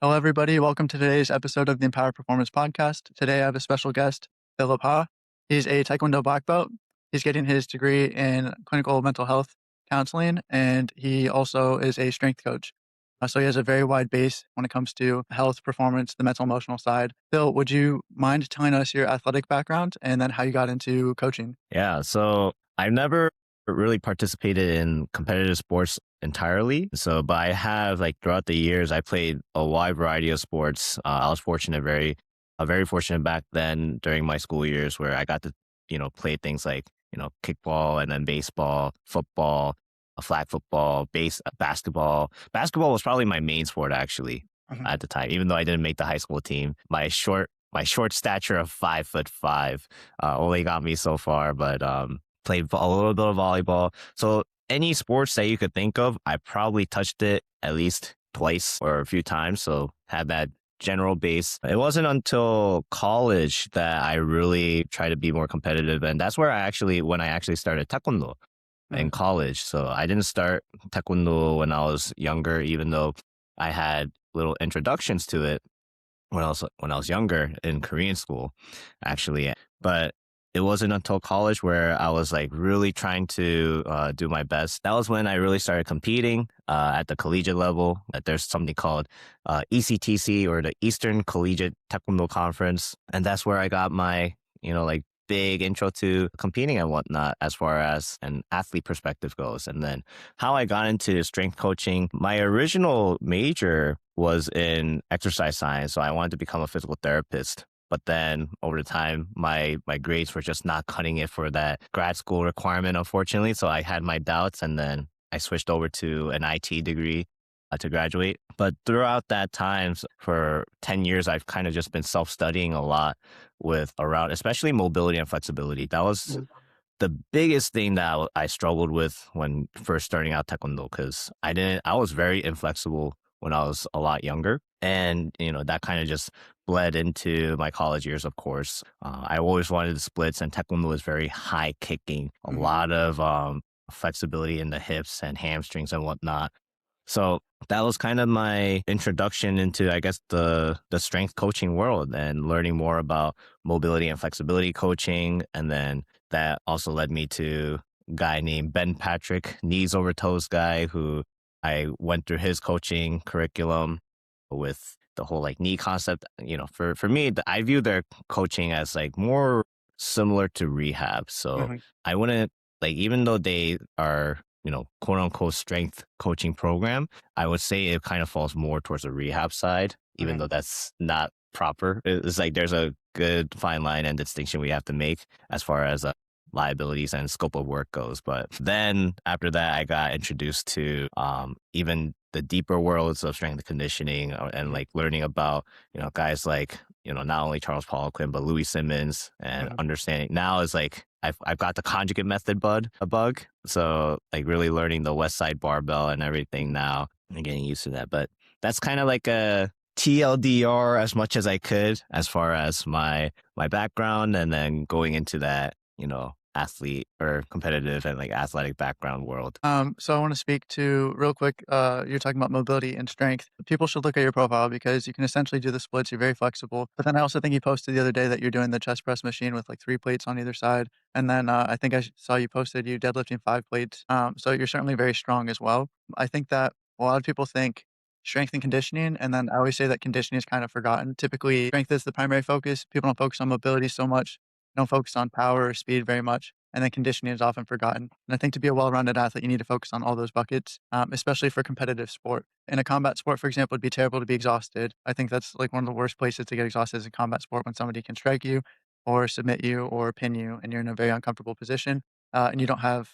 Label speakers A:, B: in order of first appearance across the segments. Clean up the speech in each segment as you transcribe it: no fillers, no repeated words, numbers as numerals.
A: Hello, everybody. Welcome to today's episode of the Empower Performance Podcast. Today, I have a special guest, Philip Ha. He's a Taekwondo black belt. He's getting his degree in clinical mental health counseling, and he also is a strength coach. So he has a very wide base when it comes to health, performance, the mental, emotional side. Phil, would you mind telling us your athletic background and then how you got into coaching?
B: Yeah, so I've never really participated in competitive sports entirely. But I have like throughout the years, I played a wide variety of sports. I was very fortunate back then during my school years where I got to, play things like, kickball and then baseball, football, flag football, basketball. Basketball was probably my main sport actually
A: Mhm.
B: at the time, even though I didn't make the high school team. My short stature of 5'5" only got me so far, but played a little bit of volleyball. So any sports that you could think of, I probably touched it at least twice or a few times. So had that general base. It wasn't until college that I really tried to be more competitive. And that's where when I actually started Taekwondo in
A: Mhm.
B: college. So I didn't start Taekwondo when I was younger, even though I had little introductions to it when I was younger in Korean school, actually. But it wasn't until college where I was like really trying to do my best. That was when I really started competing at the collegiate level. That there's something called ECTC, or the Eastern Collegiate Taekwondo Conference, and that's where I got my like big intro to competing and whatnot as far as an athlete perspective goes. And then how I got into strength coaching, my original major was in exercise science. So I wanted to become a physical therapist. But then over the time, my grades were just not cutting it for that grad school requirement, unfortunately. So I had my doubts, and then I switched over to an IT degree to graduate. But throughout that time, for 10 years, I've kind of just been self-studying a lot with around, especially mobility and flexibility. That was the biggest thing that I struggled with when first starting out Taekwondo, because I was very inflexible when I was a lot younger. And, that kind of just bled into my college years, of course. I always wanted the splits, and Taekwondo was very high kicking, a
A: Mhm.
B: lot of flexibility in the hips and hamstrings and whatnot. So that was kind of my introduction into, I guess, the strength coaching world and learning more about mobility and flexibility coaching. And then that also led me to a guy named Ben Patrick, knees over toes guy, who I went through his coaching curriculum with the whole like knee concept. For me, I view their coaching as like more similar to rehab. So
A: Mhm.
B: I wouldn't like, even though they are, quote unquote strength coaching program, I would say it kind of falls more towards the rehab side, even
A: Mhm.
B: though that's not proper. It's like there's a good fine line and distinction we have to make as far as liabilities and scope of work goes. But then after that, I got introduced to even the deeper worlds of strength and conditioning, and
A: Mhm.
B: like learning about, guys like, not only Charles Poliquin, but Louis Simmons, and
A: Mhm.
B: understanding now is like, I've got the conjugate method a bug. So like really learning the West Side barbell and everything now and getting used to that. But that's kind of like a TLDR as much as I could as far as my background, and then going into that, athlete or competitive and like athletic background world.
A: So I want to speak to real quick. You're talking about mobility and strength. People should look at your profile because you can essentially do the splits. You're very flexible. But then I also think you posted the other day that you're doing the chest press machine with like 3 plates on either side. And then I think saw you posted you deadlifting 5 plates. So you're certainly very strong as well. I think that a lot of people think strength and conditioning, and then I always say that conditioning is kind of forgotten. Typically, strength is the primary focus. People don't focus on mobility so much. Don't focus on power or speed very much, and then conditioning is often forgotten. And I think to be a well-rounded athlete, you need to focus on all those buckets, especially for competitive sport. In a combat sport, for example, it'd be terrible to be exhausted. I think that's like one of the worst places to get exhausted is in combat sport when somebody can strike you or submit you or pin you and you're in a very uncomfortable position and you don't have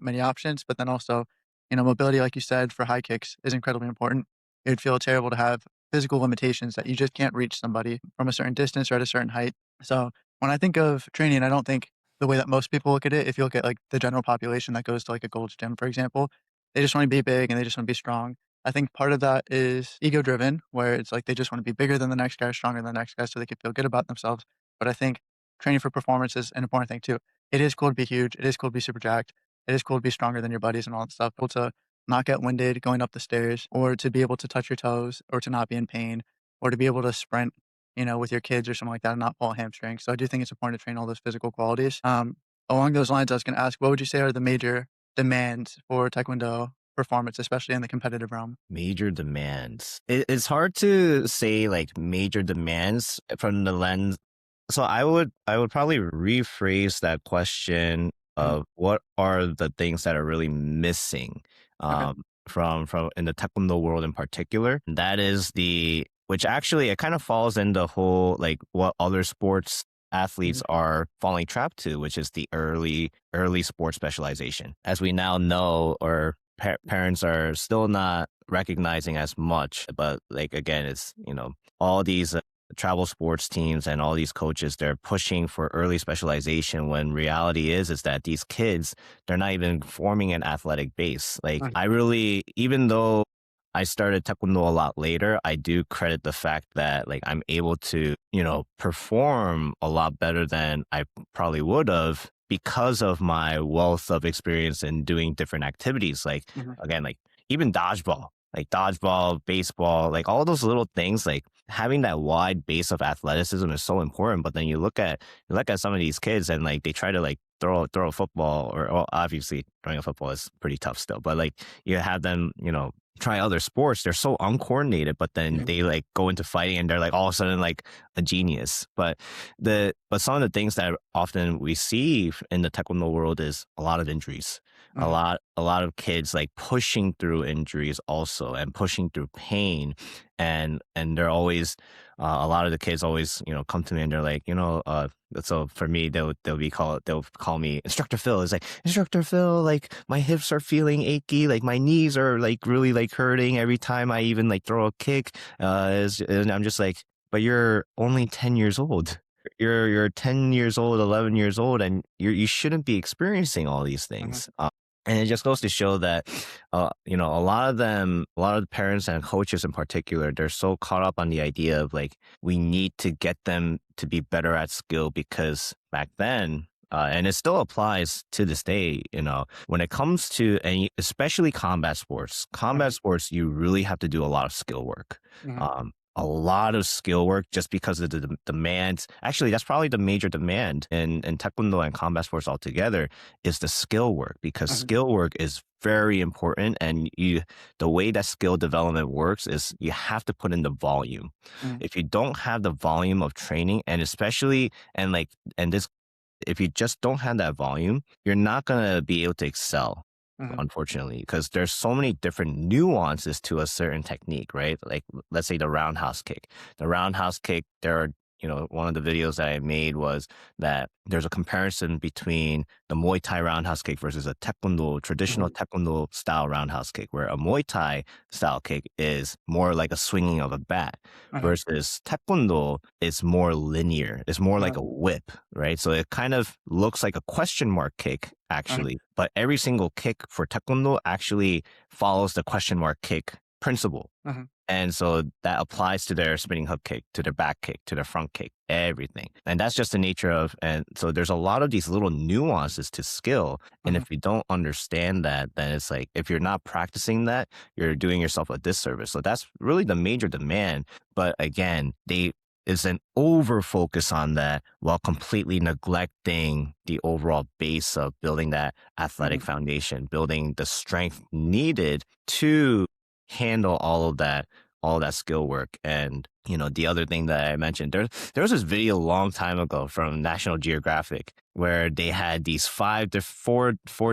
A: many options. But then also, mobility, like you said, for high kicks is incredibly important. It would feel terrible to have physical limitations that you just can't reach somebody from a certain distance or at a certain height. So when I think of training, I don't think the way that most people look at it. If you look at like the general population that goes to like a Gold's Gym, for example, they just want to be big and they just want to be strong. I think part of that is ego driven, where it's like they just want to be bigger than the next guy, stronger than the next guy, so they can feel good about themselves. But I think training for performance is an important thing too. It is cool to be huge. It is cool to be super jacked. It is cool to be stronger than your buddies and all that stuff. But to not get winded going up the stairs, or to be able to touch your toes, or to not be in pain, or to be able to sprint, with your kids or something like that and not pull a hamstring. So I do think it's important to train all those physical qualities. Along those lines, I was going to ask, what would you say are the major demands for Taekwondo performance, especially in the competitive realm?
B: Major demands. It's hard to say like major demands from the lens. So I would probably rephrase that question
A: Mhm.
B: of what are the things that are really missing
A: Okay.
B: from in the taekwondo world in particular. That is the which actually it kind of falls in the whole like what other sports athletes
A: Mhm.
B: are falling trapped to, which is the early sports specialization. As we now know, or parents are still not recognizing as much, but like again, it's all these travel sports teams and all these coaches, they're pushing for early specialization when reality is that these kids, they're not even forming an athletic base. Like
A: Mhm.
B: I really, even though I started taekwondo a lot later, I do credit the fact that like I'm able to, perform a lot better than I probably would have because of my wealth of experience in doing different activities. Like
A: Mhm.
B: again, even dodgeball, baseball, like all those little things, like having that wide base of athleticism is so important. But then you look at some of these kids and like they try to like throw a football, or well, obviously throwing a football is pretty tough still. But like you have them, try other sports, they're so uncoordinated, but then
A: Mhm.
B: they like go into fighting and they're like all of a sudden like a genius. But some of the things that often we see in the taekwondo world is a lot of injuries. A
A: Mhm.
B: lot of kids like pushing through injuries also and pushing through pain, and they're always a lot of the kids always come to me and they're like so for me they'll call me Instructor Phil. It's like, Instructor Phil, like my hips are feeling achy, like my knees are like really like hurting every time I even like throw a kick. And I'm just like, but you're only 10 years old. You're 10 years old, 11 years old, and you shouldn't be experiencing all these
A: Mhm.
B: things. And it just goes to show that, a lot of them, a lot of the parents and coaches in particular, they're so caught up on the idea of like, we need to get them to be better at skill because back then, and it still applies to this day, when it comes to, and especially combat
A: Mhm.
B: sports, you really have to do a lot of skill work.
A: Mhm.
B: A lot of skill work just because of the demands. Actually, that's probably the major demand in taekwondo and combat sports altogether is the skill work, because
A: Mhm.
B: skill work is very important. And the way that skill development works is you have to put in the volume.
A: Mhm.
B: If you don't have the volume of training, and especially, and like, and this, if you just don't have that volume, you're not going to be able to excel,
A: Mhm.
B: unfortunately, because there's so many different nuances to a certain technique, right? Like, let's say the roundhouse kick. The roundhouse kick, there are, one of the videos that I made was that there's a comparison between the Muay Thai roundhouse kick versus a Taekwondo, traditional
A: Mhm.
B: Taekwondo style roundhouse kick, where a Muay Thai style kick is more like a swinging of a bat
A: Mhm.
B: versus Taekwondo is more linear. It's more like
A: Mhm.
B: a whip, right? So it kind of looks like a question mark kick,
A: Mhm.
B: actually, but every single kick for Taekwondo actually follows the question mark kick principle.
A: Mhm.
B: And so that applies to their spinning hook kick, to their back kick, to their front kick, everything. And that's just the nature of, and so there's a lot of these little nuances to skill. And
A: Mhm.
B: if you don't understand that, then it's like, if you're not practicing that, you're doing yourself a disservice. So that's really the major demand. But again, they is an over focus on that while completely neglecting the overall base of building that athletic
A: Mhm.
B: foundation, building the strength needed to handle all that skill work. And the other thing that I mentioned, there was this video a long time ago from National Geographic where they had these four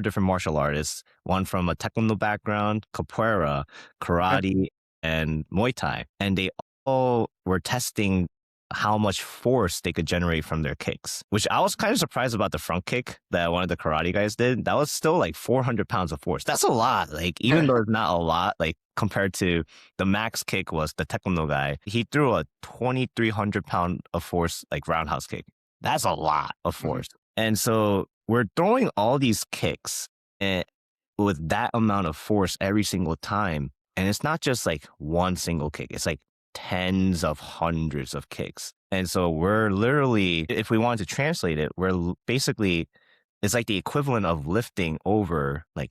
B: different martial artists, one from a taekwondo background, capoeira,
A: Okay.
B: karate, and Muay Thai, and they all were testing how much force they could generate from their kicks, which I was kind of surprised about. The front kick that one of the karate guys did, that was still like 400 pounds of force. That's a lot. Like, even though it's not a lot, like compared to the max kick was the taekwondo guy, he threw a 2,300 pound of force, like roundhouse kick. That's a lot of
A: Mhm.
B: force. And so we're throwing all these kicks and with that amount of force every single time. And it's not just like one single kick. It's like tens of hundreds of kicks. And so we're literally, if we wanted to translate it, basically, it's like the equivalent of lifting over like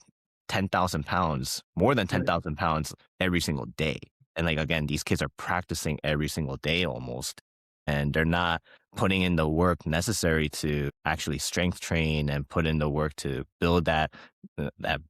B: 10,000 pounds, more than
A: Right.
B: 10,000 pounds every single day. And like, again, these kids are practicing every single day almost, and they're not putting in the work necessary to actually strength train and put in the work to build that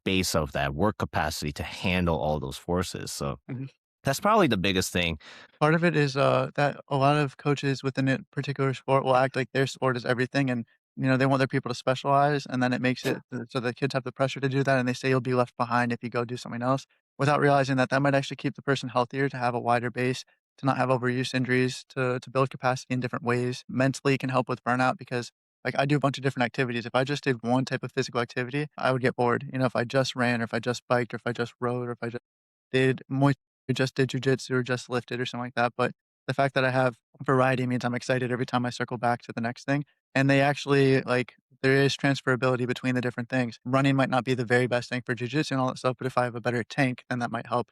B: base of that work capacity to handle all those forces. So
A: Mhm.
B: that's probably the biggest thing.
A: Part of it is, that a lot of coaches within a particular sport will act like their sport is everything, and, they want their people to specialize, and then it makes it so the kids have the pressure to do that, and they say you'll be left behind if you go do something else, without realizing that that might actually keep the person healthier to have a wider base, to not have overuse injuries, to build capacity in different ways. Mentally, it can help with burnout because, like, I do a bunch of different activities. If I just did one type of physical activity, I would get bored. If I just ran or if I just biked or if I just rode or if I just did Muay or just did jujitsu or just lifted or something like that, but the fact that I have variety means I'm excited every time I circle back to the next thing, and they actually like, there is transferability between the different things. Running might not be the very best thing for jujitsu and all that stuff, but if I have a better tank, then that might help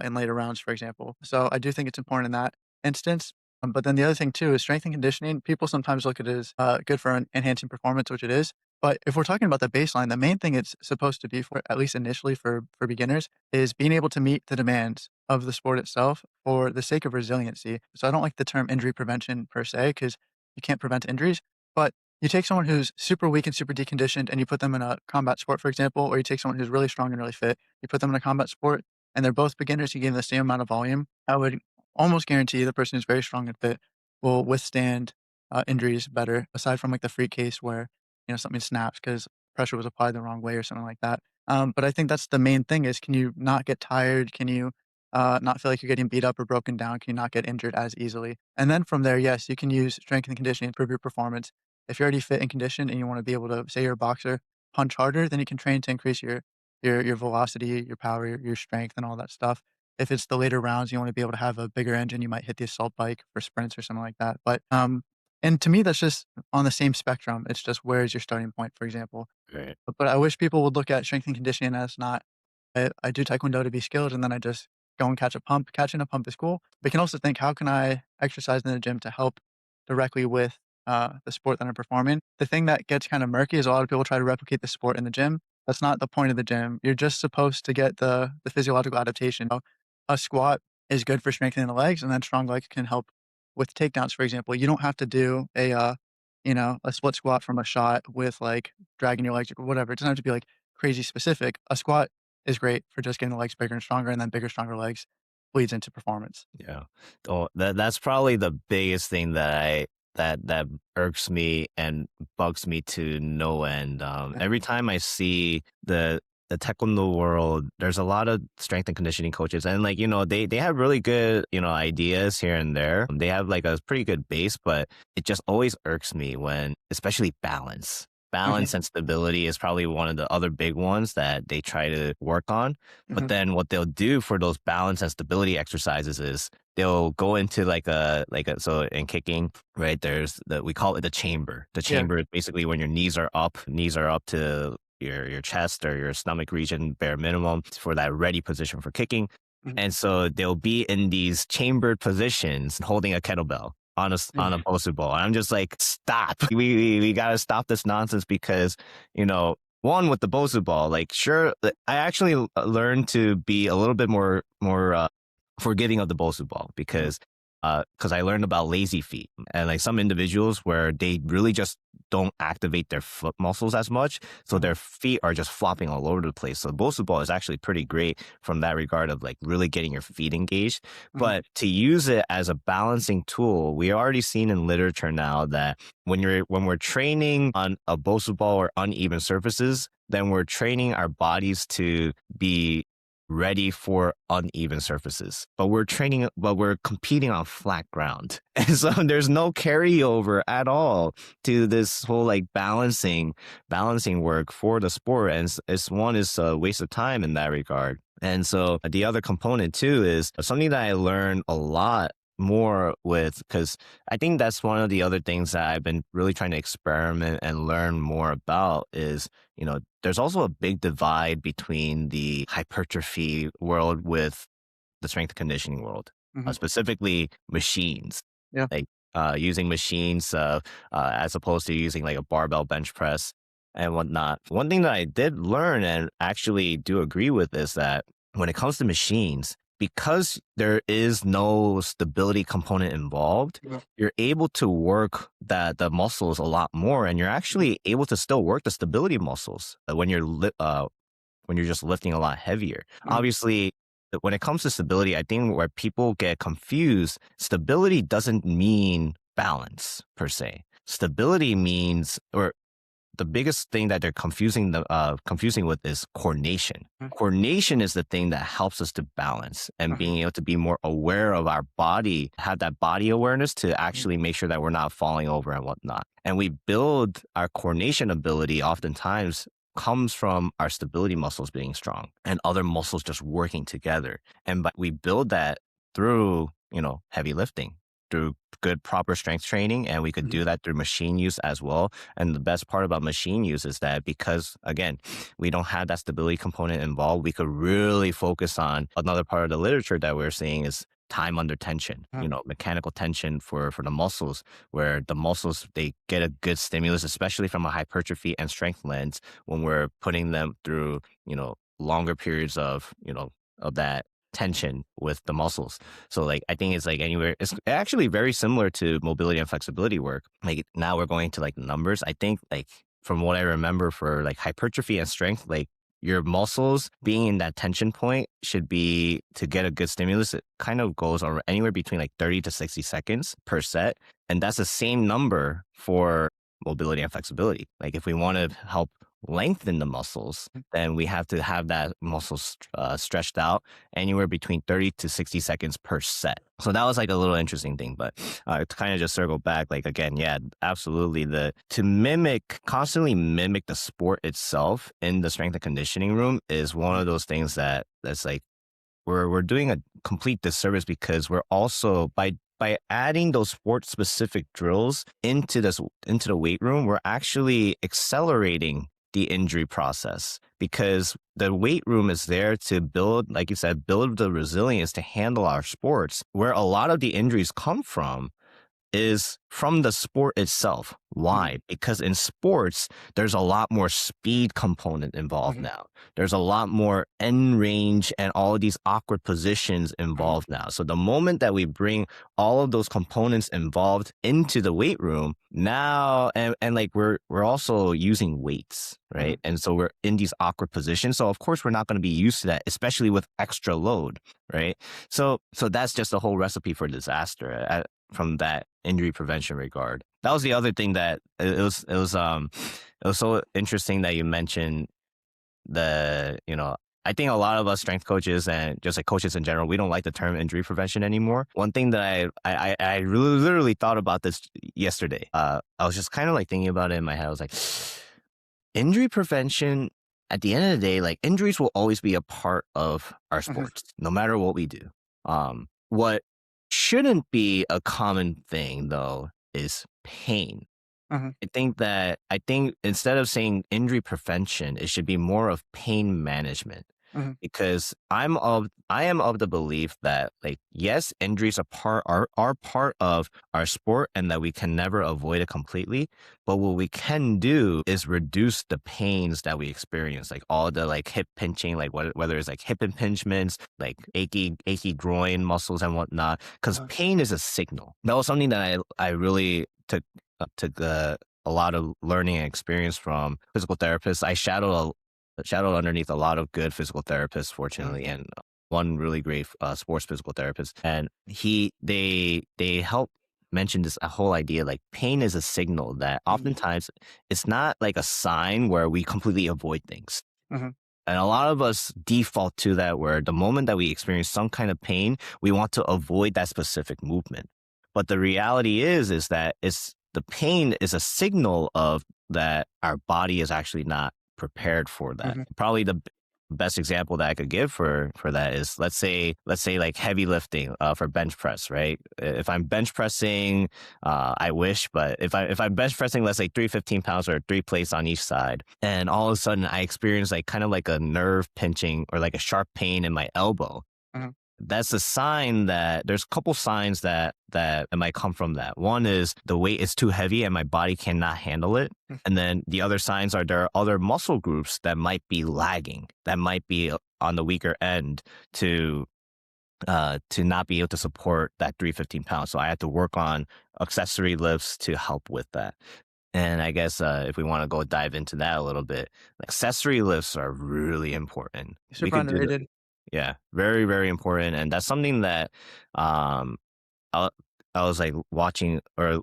A: in later rounds, for example. So I do think it's important in that instance. But then the other thing too is strength and conditioning. People sometimes look at it as good for enhancing performance, which it is. But if we're talking about the baseline, the main thing it's supposed to be for, at least initially for beginners, is being able to meet the demands of the sport itself for the sake of resiliency. So I don't like the term injury prevention per se because you can't prevent injuries. But you take someone who's super weak and super deconditioned and you put them in a combat sport, for example, or you take someone who's really strong and really fit, you put them in a combat sport and they're both beginners, you give them the same amount of volume, I would almost guarantee the person who's very strong and fit will withstand injuries better, aside from like the freak case where something snaps because pressure was applied the wrong way or something like that. But I think that's the main thing: is can you not get tired? Can you not feel like you're getting beat up or broken down? Can you not get injured as easily? And then from there, yes, you can use strength and conditioning to improve your performance. If you're already fit and conditioned and you want to be able to, say you're a boxer, punch harder, then you can train to increase your velocity, your power, your strength, and all that stuff. If it's the later rounds, you want to be able to have a bigger engine, you might hit the assault bike for sprints or something like that. But and to me, that's just on the same spectrum. It's just where is your starting point, for example.
B: Right.
A: But I wish people would look at strength and conditioning as not I do Taekwondo to be skilled, and then I just go and catch a pump. Catching a pump is cool. But you can also think, how can I exercise in the gym to help directly with the sport that I'm performing? The thing that gets kind of murky is a lot of people try to replicate the sport in the gym. That's not the point of the gym. You're just supposed to get the physiological adaptation. A squat is good for strengthening the legs, and then strong legs can help with takedowns. For example, you don't have to do a split squat from a shot with like dragging your legs or whatever. It doesn't have to be like crazy specific. A squat is great for just getting the legs bigger and stronger, and then bigger, stronger legs bleeds into performance.
B: Yeah. Oh, that's probably the biggest thing that irks me and bugs me to no end.
A: Yeah.
B: Every time I see the taekwondo world, there's a lot of strength and conditioning coaches, and like they have really good ideas here and there. They have like a pretty good base, but it just always irks me when, especially balance.
A: Mhm,
B: Balance and stability is probably one of the other big ones that they try to work on. But
A: mhm,
B: then what they'll do for those balance and stability exercises is they'll go into so in kicking, right? There's we call it the chamber. The
A: yeah,
B: chamber is basically when your knees are up to your chest or your stomach region, bare minimum, for that ready position for kicking.
A: mhm,
B: And so they'll be in these chambered positions holding a kettlebell on a
A: yeah,
B: posted ball. And I'm just like, stop. We gotta stop this nonsense because, one with the posted ball, like sure, I actually learned to be a little bit more forgiving of the Bosu ball
A: mhm,
B: because I learned about lazy feet and like some individuals where they really just don't activate their foot muscles as much, so
A: mhm,
B: their feet are just flopping all over the place. So Bosu ball is actually pretty great from that regard of like really getting your feet engaged.
A: mhm,
B: But to use it as a balancing tool, we already seen in literature now that when we're training on a Bosu ball or uneven surfaces, then we're training our bodies to be ready for uneven surfaces. But we're competing on flat ground. And so there's no carryover at all to this whole like balancing work for the sport. And it's a waste of time in that regard. And so the other component too is something that I learned a lot more with, because I think that's one of the other things that I've been really trying to experiment and learn more about is, there's also a big divide between the hypertrophy world with the strength and conditioning world,
A: mhm,
B: specifically machines,
A: yeah,
B: like using machines as opposed to using like a barbell bench press. and whatnot. One thing that I did learn and actually do agree with is that when it comes to machines, because there is no stability component involved,
A: Yeah.
B: you're able to work the muscles a lot more, and you're
A: Mhm.
B: actually able to still work the stability muscles when you're just lifting a lot heavier.
A: Mhm.
B: Obviously, when it comes to stability, I think where people get confused, stability doesn't mean balance per se. Stability means, or the biggest thing that they're confusing with is coordination.
A: Mhm.
B: Coordination is the thing that helps us to balance and
A: Mhm.
B: being able to be more aware of our body, have that body awareness to
A: Mhm.
B: actually make sure that we're not falling over and whatnot. And we build our coordination ability oftentimes comes from our stability muscles being strong and other muscles just working together. And but we build that through, heavy lifting, through good proper strength training, and we could
A: Mhm.
B: do that through machine use as well. And the best part about machine use is that because, again, we don't have that stability component involved, we could really focus on another part of the literature that we're seeing is time under tension,
A: Mhm.
B: mechanical tension for the muscles, where the muscles, they get a good stimulus, especially from a hypertrophy and strength lens when we're putting them through, longer periods of that tension with the muscles. So like I think it's actually very similar to mobility and flexibility work. Like now we're going to like the numbers. I think like from what I remember for like hypertrophy and strength, like your muscles being in that tension point should be to get a good stimulus. It kind of goes on anywhere between like 30 to 60 seconds per set. And that's the same number for mobility and flexibility. Like if we want to help lengthen the muscles, then we have to have that muscle stretched out anywhere between 30 to 60 seconds per set. So that was like a little interesting thing. But to kind of just circle back, like again, yeah, absolutely. Constantly mimic the sport itself in the strength and conditioning room is one
A: Mhm.
B: of those things that's like we're doing a complete disservice because we're also by adding those sport specific drills into the weight room, we're actually accelerating the injury process because the weight room is there to build, like you said, build the resilience to handle our sports. Where a lot of the injuries come from is from the sport itself.
A: Mhm.
B: Why? Because in sports, there's a lot more speed component involved
A: Mhm.
B: now. There's a lot more end range and all of these awkward positions
A: Mhm.
B: involved now. So the moment that we bring all of those components involved into the weight room now, and like we're also using weights, right?
A: Mhm.
B: And so we're in these awkward positions. So of course we're not going to be used to that, especially with extra load, right? So that's just a whole recipe for disaster from that injury prevention regard. That was the other thing that it was so interesting that you mentioned I think a lot of us strength coaches and just like coaches in general, we don't like the term injury prevention anymore. One thing that I really literally thought about this yesterday. I was just kind of like thinking about it in my head. I was like, injury prevention, at the end of the day, like injuries will always be a part of our
A: Mhm.
B: sports, no matter what we do. What shouldn't be a common thing though is pain.
A: Mhm.
B: I think instead of saying injury prevention, it should be more of pain management.
A: Mhm.
B: Because I am of the belief that like yes, injuries are part of our sport and that we can never avoid it completely. But what we can do is reduce the pains that we experience, like all the like hip pinching, like whether it's like hip impingements, like achy groin muscles and whatnot. Because
A: Mhm.
B: pain is a signal. That was something that I really took a lot of learning and experience from physical therapists. I shadowed underneath a lot of good physical therapists,
A: Mhm.
B: fortunately, and one really great sports physical therapist. And they help mention this whole idea like pain is a signal that
A: Mhm.
B: oftentimes it's not like a sign where we completely avoid things.
A: Mhm.
B: And a lot of us default to that where the moment that we experience some kind of pain, we want to avoid that specific movement. But the reality is that the pain is a signal of that our body is actually not prepared for that.
A: Mhm.
B: Probably the best example that I could give for that is let's say like heavy lifting for bench press, right? If I'm bench pressing, I wish, but if I'm bench pressing, let's say 315 pounds or 3 plates on each side, and all of a sudden I experience like kind of like a nerve pinching or like a sharp pain in my elbow.
A: Mhm.
B: that's a sign that there's a couple signs that it might come from that. One is the weight is too heavy and my body cannot handle it.
A: Mm.
B: And then the other signs are there are other muscle groups that might be lagging, that might be on the weaker end to to not be able to support that 315 pounds. So I had to work on accessory lifts to help with that. And I guess if we want to go dive into that a little bit, accessory lifts are really important. We
A: Super
B: could do that.
A: underrated.
B: Yeah, very, very important. And that's something that um, I, I was like watching or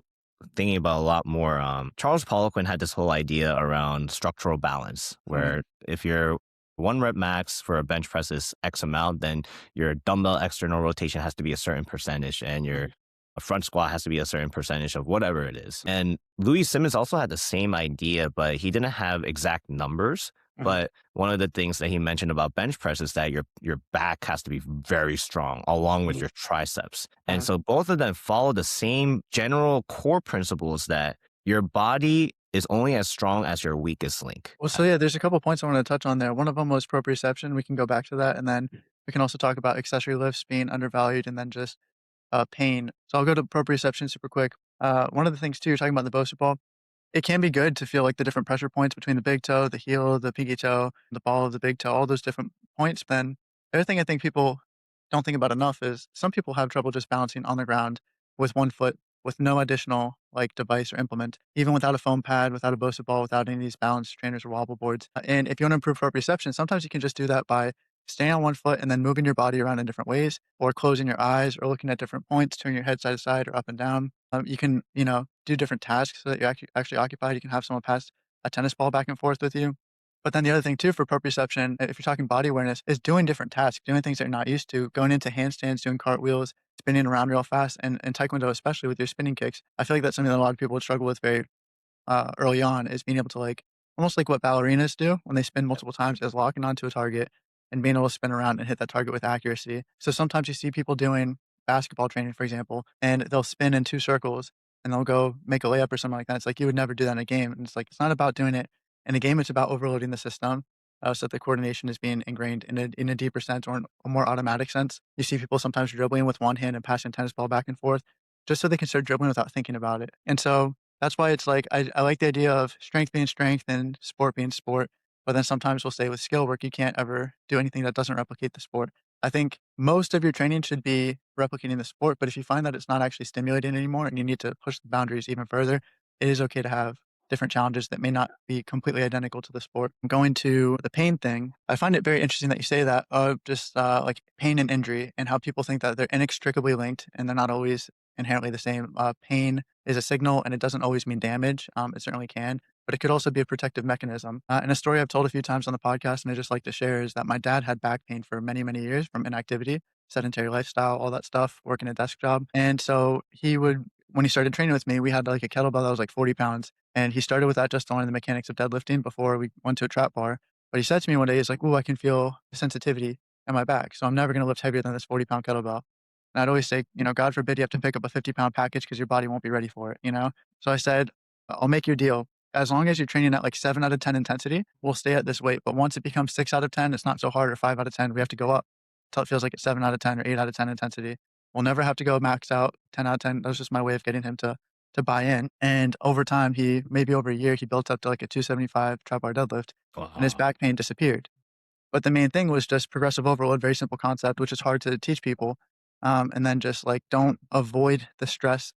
B: thinking about a lot more. Charles Poliquin had this whole idea around structural balance,
A: Oh, yeah.
B: where if your one rep max for a bench press is X amount, then your dumbbell external rotation has to be a certain percentage, and your
A: Mhm.
B: a front squat has to be a certain percentage of whatever it is. And Louis Simmons also had the same idea, but he didn't have exact numbers.
A: Mhm.
B: But one of the things that he mentioned about bench press is that your back has to be very strong along with
A: Mhm.
B: your triceps. And
A: Uh-huh.
B: so both of them follow the same general core principles that your body is only as strong as your weakest link.
A: Well, so yeah, there's a couple points I want to touch on there. One of them was proprioception. We can go back to that, and then we can also talk about accessory lifts being undervalued, and then just pain. So I'll go to proprioception super quick. One of the things too, you're talking about the Bosu ball. It can be good to feel like the different pressure points between the big toe, the heel, the pinky toe, the ball of the big toe, all those different points. Then the other thing I think people don't think about enough is some people have trouble just balancing on the ground with one foot with no additional like device or implement, even without a foam pad, without a Bosa ball, without any of these balance trainers or wobble boards. And if you want to improve proprioception, sometimes you can just do that by staying on one foot and then moving your body around in different ways, or closing your eyes, or looking at different points, turning your head side to side or up and down. You can, do different tasks so that you're actually occupied. You can have someone pass a tennis ball back and forth with you. But then the other thing too for proprioception, if you're talking body awareness, is doing different tasks, doing things that you're not used to, going into handstands, doing cartwheels, spinning around real fast, and Taekwondo, especially with your spinning kicks. I feel like that's something that a lot of people would struggle with very early on, is being able to like almost like what ballerinas do when they spin multiple times, is locking onto a target and being able to spin around and hit that target with accuracy. So sometimes you see people doing basketball training, for example, and they'll spin in two circles and they'll go make a layup or something like that. It's like you would never do that in a game. And it's like it's not about doing it in a game, it's about overloading the system. So that the coordination is being ingrained in a deeper sense, or a more automatic sense. You see people sometimes dribbling with one hand and passing a tennis ball back and forth just so they can start dribbling without thinking about it. And so that's why it's like I like the idea of strength being strength and sport being sport, but then sometimes we'll say with skill work, you can't ever do anything that doesn't replicate the sport. I think most of your training should be replicating the sport, but if you find that it's not actually stimulating anymore and you need to push the boundaries even further, it is okay to have different challenges that may not be completely identical to the sport. Going to the pain thing, I find it very interesting that you say that, just like pain and injury, and how people think that they're inextricably linked and they're not always inherently the same. Pain is a signal and it doesn't always mean damage. It certainly can, but it could also be a protective mechanism. And a story I've told a few times on the podcast and I just like to share is that my dad had back pain for many, many years from inactivity, sedentary lifestyle, all that stuff, working a desk job. And so when he started training with me, we had like a kettlebell that was like 40 pounds. And he started with that just to learn the mechanics of deadlifting before we went to a trap bar. But he said to me one day, he's like, "Ooh, I can feel sensitivity in my back. So I'm never going to lift heavier than this 40-pound kettlebell." And I'd always say, God forbid you have to pick up a 50-pound package because your body won't be ready for it. So I said, "I'll make you a deal. As long as you're training at like 7 out of 10 intensity, we'll stay at this weight. But once it becomes 6 out of 10, it's not so hard, or 5 out of 10, we have to go up until it feels like it's 7 out of 10 or 8 out of 10 intensity. We'll never have to go max out 10 out of 10." That was just my way of getting him to buy in. And over time, maybe over a year, he built up to like a 275 trap bar deadlift and his
B: Wow.
A: back pain disappeared. But the main thing was just progressive overload, very simple concept, which is hard to teach people. And then just like don't avoid the stress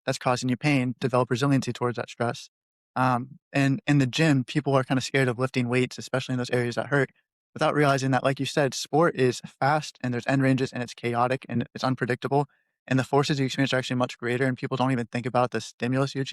A: that's causing you pain, develop resiliency towards that stress. And in the gym, people are kind of scared of lifting weights, especially in those areas that hurt, without realizing that, like you said, sport is fast and there's end ranges and it's chaotic and it's unpredictable. And the forces you experience are actually much greater. And people don't even think about the stimulus you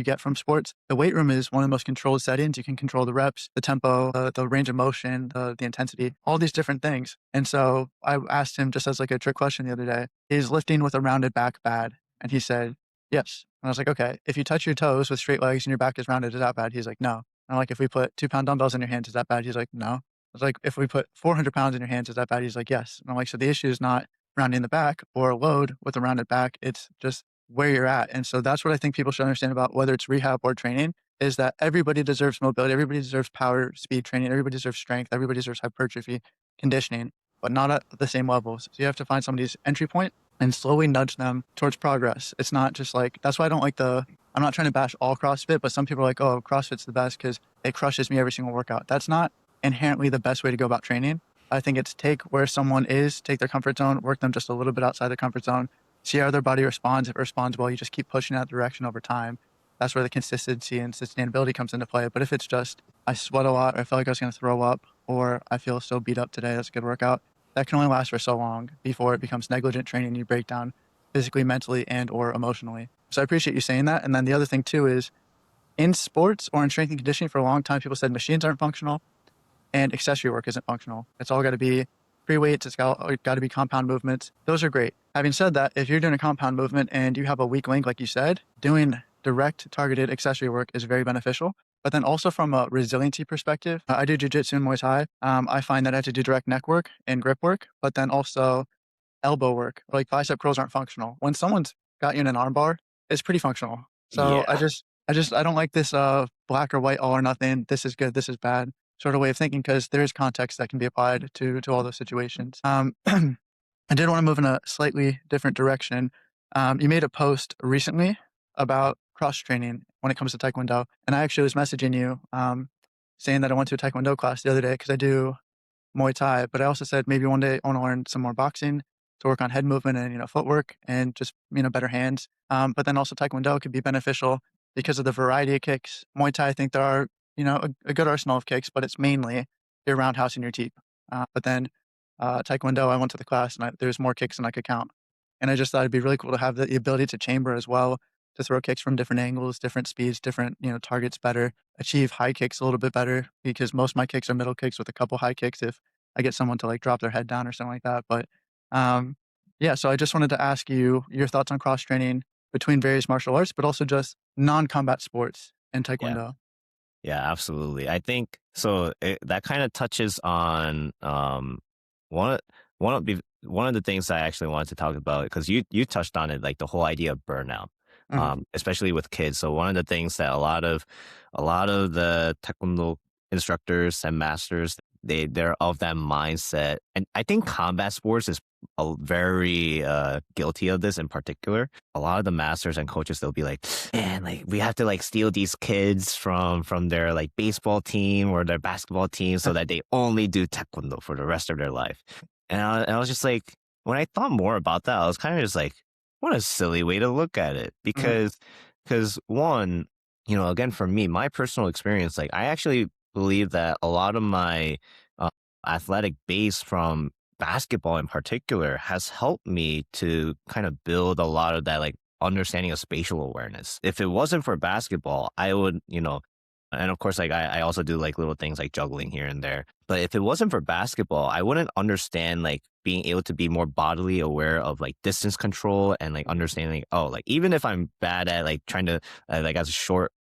A: get from sports. The weight room is one of the most controlled settings. You can control the reps, the tempo, the range of motion, the intensity, all these different things. And so I asked him just as like a trick question the other day, is lifting with a rounded back bad? And he said, yes. And I was like, okay, if you touch your toes with straight legs and your back is rounded, is that bad? He's like, no. And I'm like, if we put 2-pound dumbbells in your hands, is that bad? He's like, no. I was like, if we put 400 pounds in your hands, is that bad? He's like, yes. And I'm like, so the issue is not rounding the back or a load with a rounded back. It's just where you're at. And so that's what I think people should understand about whether it's rehab or training, is that everybody deserves mobility. Everybody deserves power, speed training. Everybody deserves strength. Everybody deserves hypertrophy, conditioning. but not at the same levels. So you have to find somebody's entry point and slowly nudge them towards progress. It's not just like, that's why I don't like I'm not trying to bash all CrossFit, but some people are like, oh, CrossFit's the best because it crushes me every single workout. That's not inherently the best way to go about training. I think it's take where someone is, take their comfort zone, work them just a little bit outside their comfort zone, see how their body responds. If it responds well, you just keep pushing that direction over time. That's where the consistency and sustainability comes into play. But if it's just, I sweat a lot, or I feel like I was going to throw up, or I feel so beat up today, that's a good workout, that can only last for so long before it becomes negligent training and you break down physically, mentally, and or emotionally. So I appreciate you saying that. And then the other thing too is in sports or in strength and conditioning for a long time, people said machines aren't functional and accessory work isn't functional. It's all got to be free weights. It's got to be compound movements. Those are great. Having said that, if you're doing a compound movement and you have a weak link, like you said, doing direct targeted accessory work is very beneficial. But then also from a resiliency perspective, I do jujitsu and Muay Thai. I find that I have to do direct neck work and grip work, but then also elbow work, like bicep curls aren't functional. When someone's got you in an arm bar, it's pretty functional. So
B: Yeah.
A: I don't like this black or white, all or nothing. This is good, this is bad sort of way of thinking because there is context that can be applied to all those situations. I did want to move in a slightly different direction. You made a post recently about cross training when it comes to Taekwondo, and I actually was messaging you saying that I went to a Taekwondo class the other day because I do Muay Thai, but I also said maybe one day I want to learn some more boxing to work on head movement and footwork and just better hands. But then also Taekwondo could be beneficial because of the variety of kicks. Muay Thai, I think there are a good arsenal of kicks, but it's mainly your roundhouse and your teep. But then Taekwondo, I went to the class and there's more kicks than I could count, and I just thought it'd be really cool to have the ability to chamber as well, to throw kicks from different angles, different speeds, different targets better, achieve high kicks a little bit better because most of my kicks are middle kicks with a couple high kicks if I get someone to like drop their head down or something like that. But um, yeah, so I just wanted to ask you your thoughts on cross training between various martial arts, but also just non-combat sports and
B: Yeah.
A: Taekwondo.
B: Yeah, absolutely. I think so. That kind of touches on one of- one of the things I actually wanted to talk about because you touched on it, like the whole idea of burnout,
A: Mhm,
B: especially with kids. So one of the things that a lot of the taekwondo instructors and masters they're of that mindset, and I think combat sports is very guilty of this in particular. A lot of the masters and coaches they'll be like, man, like we have to like steal these kids from their like baseball team or their basketball team so that they only do taekwondo for the rest of their life. And I was just like, when I thought more about that, I was kind of just like, what a silly way to look at it.
A: mhm,
B: Because one, again, for me, my personal experience, like I actually believe that a lot of my uh, athletic base from basketball in particular has helped me to kind of build a lot of that like understanding of spatial awareness. If it wasn't for basketball, I would, and of course, like I also do like little things like juggling here and there. But if it wasn't for basketball, I wouldn't understand like being able to be more bodily aware of like distance control and like understanding, oh, like even if I'm bad at like trying to, like as a short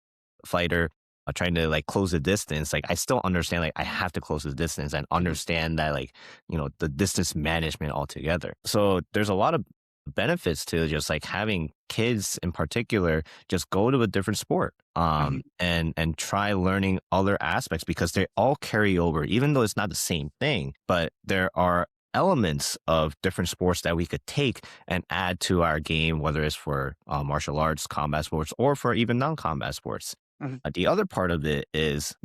B: fighter, trying to like close the distance, like I still understand like I have to close the distance and
A: mhm,
B: understand that like, the distance management altogether. So there's a lot of benefits to just like having kids in particular just go to a different sport
A: mhm,
B: and try learning other aspects because they all carry over even though it's not the same thing, but there are elements of different sports that we could take and add to our game, whether it's for martial arts, combat sports, or for even non-combat sports.
A: mhm,
B: The other part of it is,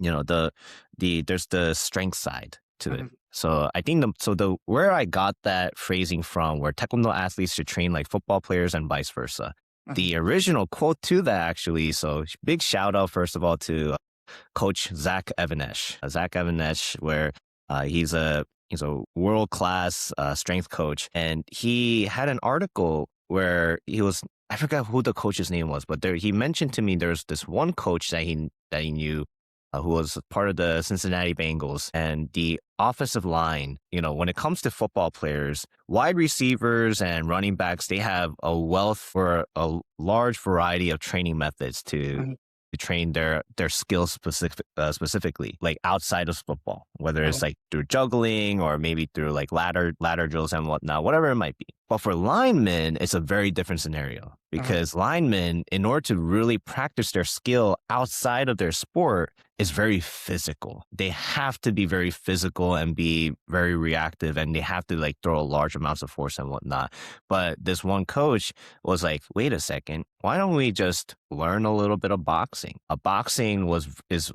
B: there's the strength side to it.
A: mhm,
B: So I think the where I got that phrasing from, where taekwondo athletes should train like football players and vice versa.
A: mhm,
B: The original quote to that actually. So big shout out first of all to Coach Zach Evanesh. Zach Evanesh, where he's a world class strength coach, and he had an article where he was. I forgot who the coach's name was, but he mentioned to me there's this one coach that he knew who was part of the Cincinnati Bengals, and the offensive line. When it comes to football players, wide receivers and running backs, they have a wealth or a large variety of training methods to
A: mhm,
B: train their skills specifically, like outside of football, whether it's
A: mhm,
B: like through juggling or maybe through like ladder drills and whatnot, whatever it might be. But for linemen, it's a very different scenario
A: mhm,
B: because linemen, in order to really practice their skill outside of their sport, is very physical. They have to be very physical and be very reactive, and they have to like throw large amounts of force and whatnot. But this one coach was like, wait a second, why don't we just learn a little bit of boxing? A boxing is,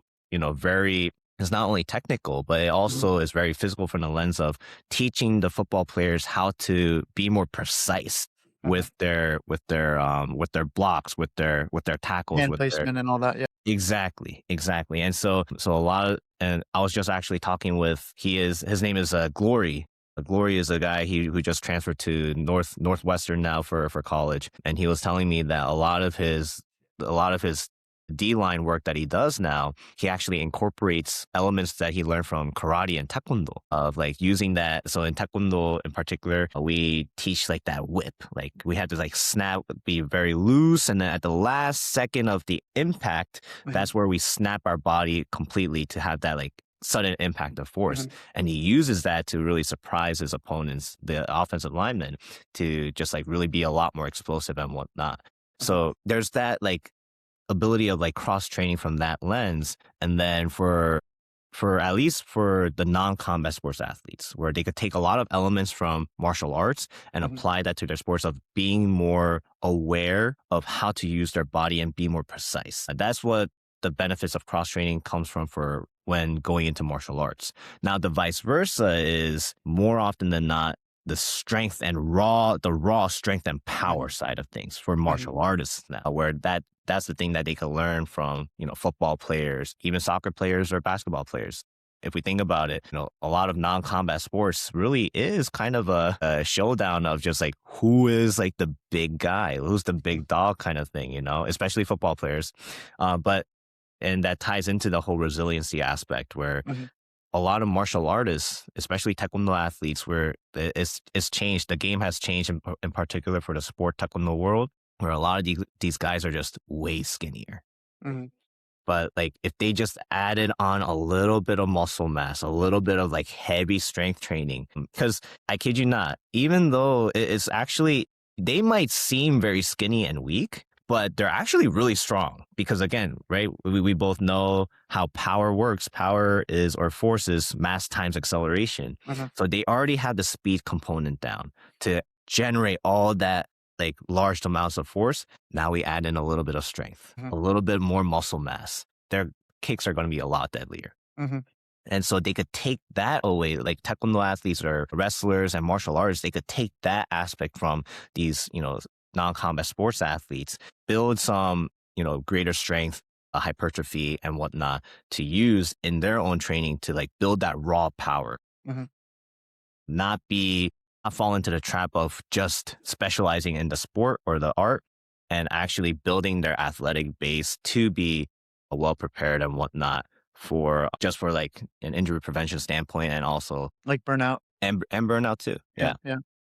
B: very, it's not only technical, but it
A: Mhm.
B: also is very physical from the lens of teaching the football players how to be more precise
A: Okay.
B: with their blocks, with their tackles,
A: Hand
B: with their.
A: placement and all that, yeah.
B: Exactly, exactly. And so a lot of, and I was just actually talking with, his name is Glory. Glory is a guy who just transferred to Northwestern now for college, and he was telling me that a lot of his D line work that he does now, he actually incorporates elements that he learned from karate and taekwondo, of like using that. So in taekwondo in particular, we teach like that whip. Like we had to like snap, be very loose, and then at the last second of the impact,
A: Mhm,
B: that's where we snap our body completely to have that like sudden impact of force.
A: mhm,
B: And he uses that to really surprise his opponents, the offensive linemen, to just like really be a lot more explosive and whatnot.
A: mhm,
B: So there's that like ability of like cross training from that lens. And then for at least for the non-combat sports athletes, where they could take a lot of elements from martial arts and
A: mhm,
B: apply that to their sports, of being more aware of how to use their body and be more precise. That's what the benefits of cross training comes from for when going into martial arts. Now the vice versa is more often than not the raw strength and power
A: mhm,
B: side of things for
A: mhm,
B: martial artists now, where that's the thing that they can learn from, football players, even soccer players or basketball players. If we think about it, a lot of non-combat sports really is kind of a showdown of just like who is like the big guy, who's the
A: mhm,
B: big dog kind of thing, especially football players. But and that ties into the whole resiliency aspect, where
A: mhm,
B: a lot of martial artists, especially Taekwondo athletes, where it's changed. The game has changed in particular for the sport Taekwondo world, where a lot of these guys are just way skinnier.
A: mhm,
B: But like if they just added on a little bit of muscle mass, a little bit of like heavy strength training, because I kid you not, even though it's actually, they might seem very skinny and weak, but they're actually really strong. Because again, right, we both know how power works. Power is, or force is, mass times acceleration.
A: mhm,
B: So they already have the speed component down to generate all that like large amounts of force. Now we add in a little bit of strength,
A: mhm,
B: a little bit more muscle mass. Their kicks are going to be a lot deadlier.
A: mhm,
B: And so they could take that away, like Taekwondo athletes or wrestlers and martial artists, they could take that aspect from these, non-combat sports athletes, build some, greater strength, hypertrophy and whatnot to use in their own training to like build that raw power,
A: mhm,
B: not be not fall into the trap of just specializing in the sport or the art, and actually building their athletic base to be well prepared and whatnot for like an injury prevention standpoint, and also
A: like burnout.
B: and burnout too.
A: Yeah,
B: Yeah.
A: yeah.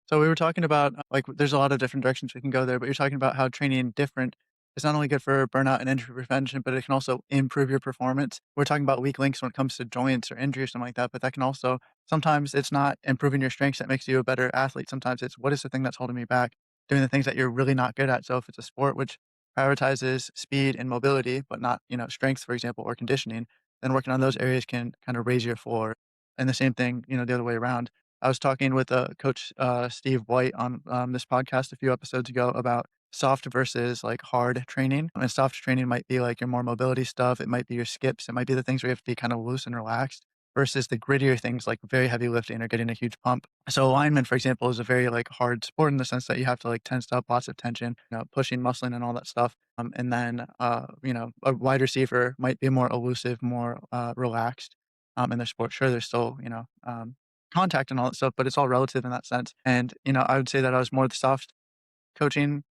A: So we were talking about, like, there's a lot of different directions we can go there, but you're talking about how training different is not only good for burnout and injury prevention, but it can also improve your performance. We're talking about weak links when it comes to joints or injury or something like that, but that can also sometimes it's not improving your strengths that makes you a better athlete. Sometimes it's what is the thing that's holding me back, doing the things that you're really not good at. So if it's a sport which prioritizes speed and mobility, but not, strength, for example, or conditioning, then working on those areas can kind of raise your floor. And the same thing, the other way around. I was talking with coach Steve White on this podcast a few episodes ago about soft versus like hard training. And soft training might be like your more mobility stuff. It might be your skips. It might be the things where you have to be kind of loose and relaxed versus the grittier things like very heavy lifting or getting a huge pump. So alignment, for example, is a very like hard sport in the sense that you have to like tense up, lots of tension, pushing, muscling, and all that stuff. And then a wide receiver might be more elusive, more relaxed in their sport. Sure, there's still contact and all that stuff, but it's all relative in that sense. And, I would say that I was more the soft coaching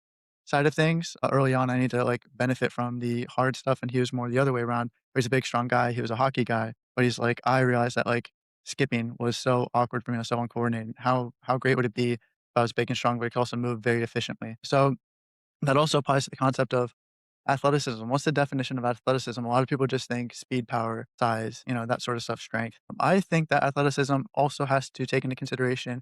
A: side of things. Early on, I need to like benefit from the hard stuff, and he was more the other way around. Where he's a big, strong guy. He was a hockey guy, but he's like, I realized that like skipping was so awkward for me, so uncoordinated. How great would it be if I was big and strong, but I could also move very efficiently? So that also applies to the concept of athleticism. What's the definition of athleticism? A lot of people just think speed, power, size, that sort of stuff, strength. I think that athleticism also has to take into consideration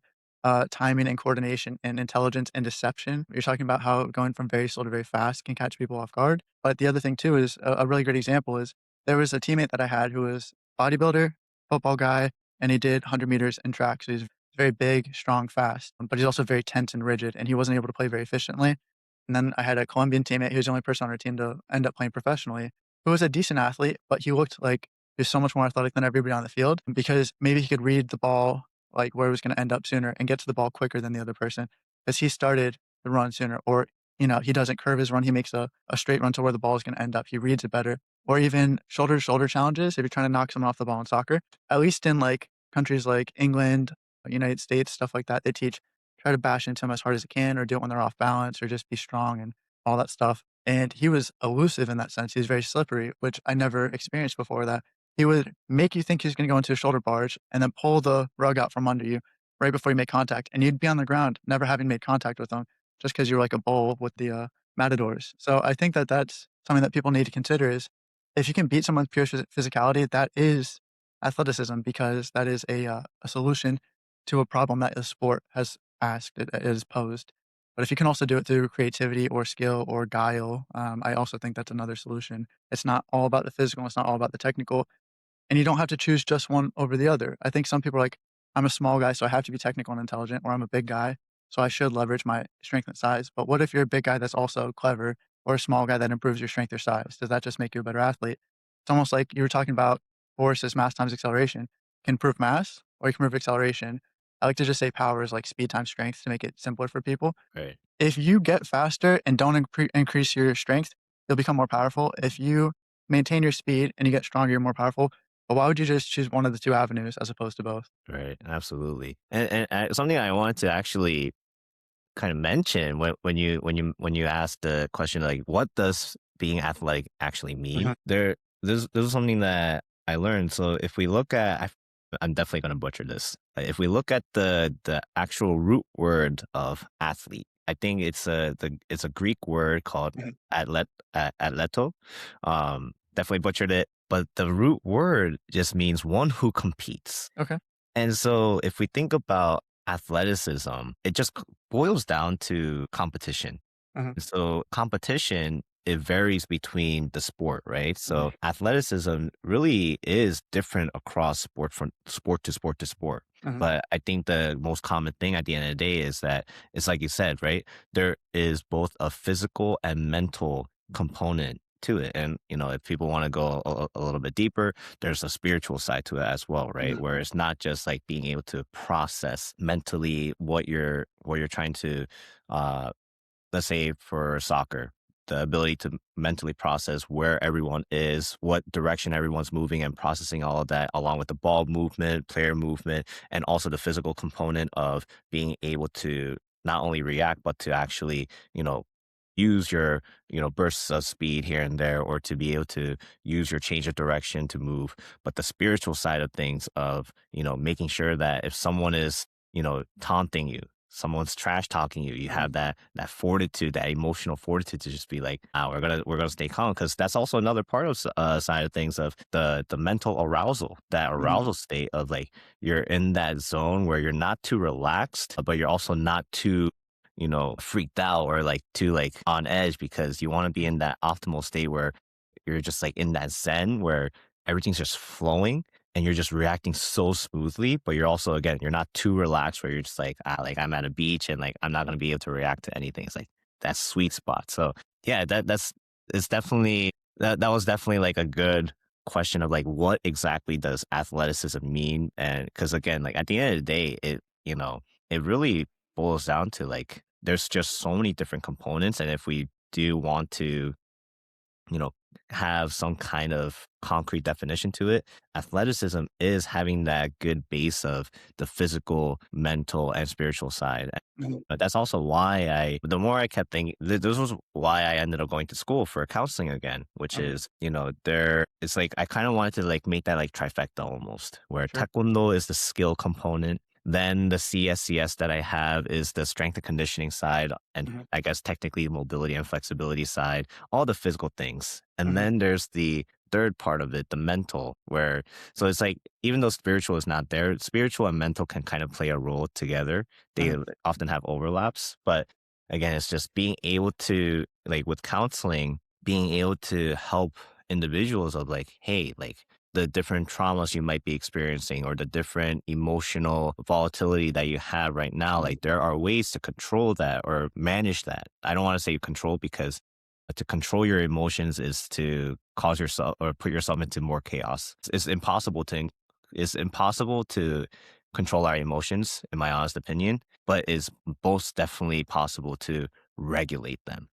A: timing and coordination and intelligence and deception. You're talking about how going from very slow to very fast can catch people off guard. But the other thing too is a really great example is there was a teammate that I had who was bodybuilder, football guy, and he did 100 meters in track. So he's very big, strong, fast, but he's also very tense and rigid, and he wasn't able to play very efficiently. And then I had a Colombian teammate who was the only person on our team to end up playing professionally, who was a decent athlete, but he looked like he was so much more athletic than everybody on the field because maybe he could read the ball, like where it was going to end up sooner and get to the ball quicker than the other person because he started the run sooner. Or, he doesn't curve his run. He makes a straight run to where the ball is going to end up. He reads it better. Or even shoulder to shoulder challenges. If you're trying to knock someone off the ball in soccer, at least in like countries like England, United States, stuff like that, they teach try to bash into them as hard as you can or do it when they're off balance or just be strong and all that stuff. And he was elusive in that sense. He was very slippery, which I never experienced before that. He would make you think he was going to go into a shoulder barge and then pull the rug out from under you right before you make contact. And you'd be on the ground, never having made contact with him just because you're like a bull with the matadors. So I think that that's something that people need to consider is if you can beat someone with pure physicality, that is athleticism because that is a solution to a problem that the sport has asked, it is posed. But if you can also do it through creativity or skill or guile, I also think that's another solution. It's not all about the physical. It's not all about the technical. And you don't have to choose just one over the other. I think some people are like, I'm a small guy, so I have to be technical and intelligent, or I'm a big guy, so I should leverage my strength and size. But what if you're a big guy that's also clever, or a small guy that improves your strength or size? Does that just make you a better athlete? It's almost like you were talking about force is mass times acceleration. Can improve mass or you can improve acceleration. I like to just say power is like speed times strength to make it simpler for people.
B: Right.
A: If you get faster and don't increase your strength, you'll become more powerful. If you maintain your speed and you get stronger, you're more powerful. But why would you just choose one of the two avenues as opposed to both?
B: Right. Absolutely. And something I wanted to actually kind of mention when you asked the question like what does being athletic actually mean,
A: Mhm,
B: there's something that I learned. So if we look at I'm definitely going to butcher this. If we look at the actual root word of athlete, I think it's a Greek word called
A: mhm.
B: atleto. Definitely butchered it, but the root word just means one who competes.
A: Okay.
B: And so if we think about athleticism, it just boils down to competition.
A: Mhm,
B: So competition, it varies between the sport, right?
A: mhm,
B: So athleticism really is different across sport from sport to sport to sport.
A: mhm,
B: But I think the most common thing at the end of the day is that it's like you said, right? There is both a physical and mental component to it. And, if people want to go a little bit deeper, there's a spiritual side to it as well, right?
A: mhm,
B: Where it's not just like being able to process mentally what you're trying to uh let's say for soccer, the ability to mentally process where everyone is, what direction everyone's moving, and processing all of that along with the ball movement, player movement, and also the physical component of being able to not only react, but to actually, use your, bursts of speed here and there, or to be able to use your change of direction to move. But the spiritual side of things of, making sure that if someone is, taunting you, someone's trash talking you, you
A: mhm,
B: have that fortitude, that emotional fortitude to just be like, ah, we're gonna stay calm, because that's also another part of side of things of the mental arousal, that
A: mhm,
B: arousal state of like you're in that zone where you're not too relaxed, but you're also not too freaked out or like too like on edge, because you want to be in that optimal state where you're just like in that zen where everything's just flowing and you're just reacting so smoothly, but you're also, again, you're not too relaxed where you're just like, ah, like I'm at a beach and like I'm not gonna be able to react to anything. It's like that sweet spot. So yeah, that's it's definitely that was definitely like a good question of like what exactly does athleticism mean? And because again, like at the end of the day, it really boils down to like there's just so many different components. And if we do want to you know, have some kind of concrete definition to it. Athleticism is having that good base of the physical, mental, and spiritual side.
A: mhm,
B: But that's also why the more I kept thinking, this was why I ended up going to school for counseling again, which
A: mhm.
B: is, it's like I kind of wanted to like make that like trifecta almost, where
A: Sure.
B: Taekwondo is the skill component. Then the CSCS that I have is the strength and conditioning side, and
A: Mhm,
B: I guess technically mobility and flexibility side, all the physical things. And
A: mhm,
B: then there's the third part of it, the mental, where so it's like even though spiritual is not there, spiritual and mental can kind of play a role together. They
A: mhm,
B: often have overlaps, but again, it's just being able to like with counseling, being able to help individuals of like, hey, like the different traumas you might be experiencing or the different emotional volatility that you have right now, like there are ways to control that or manage that. I don't want to say control because to control your emotions is to cause yourself or put yourself into more chaos. It's impossible to control our emotions, in my honest opinion, but it's most definitely possible to regulate them.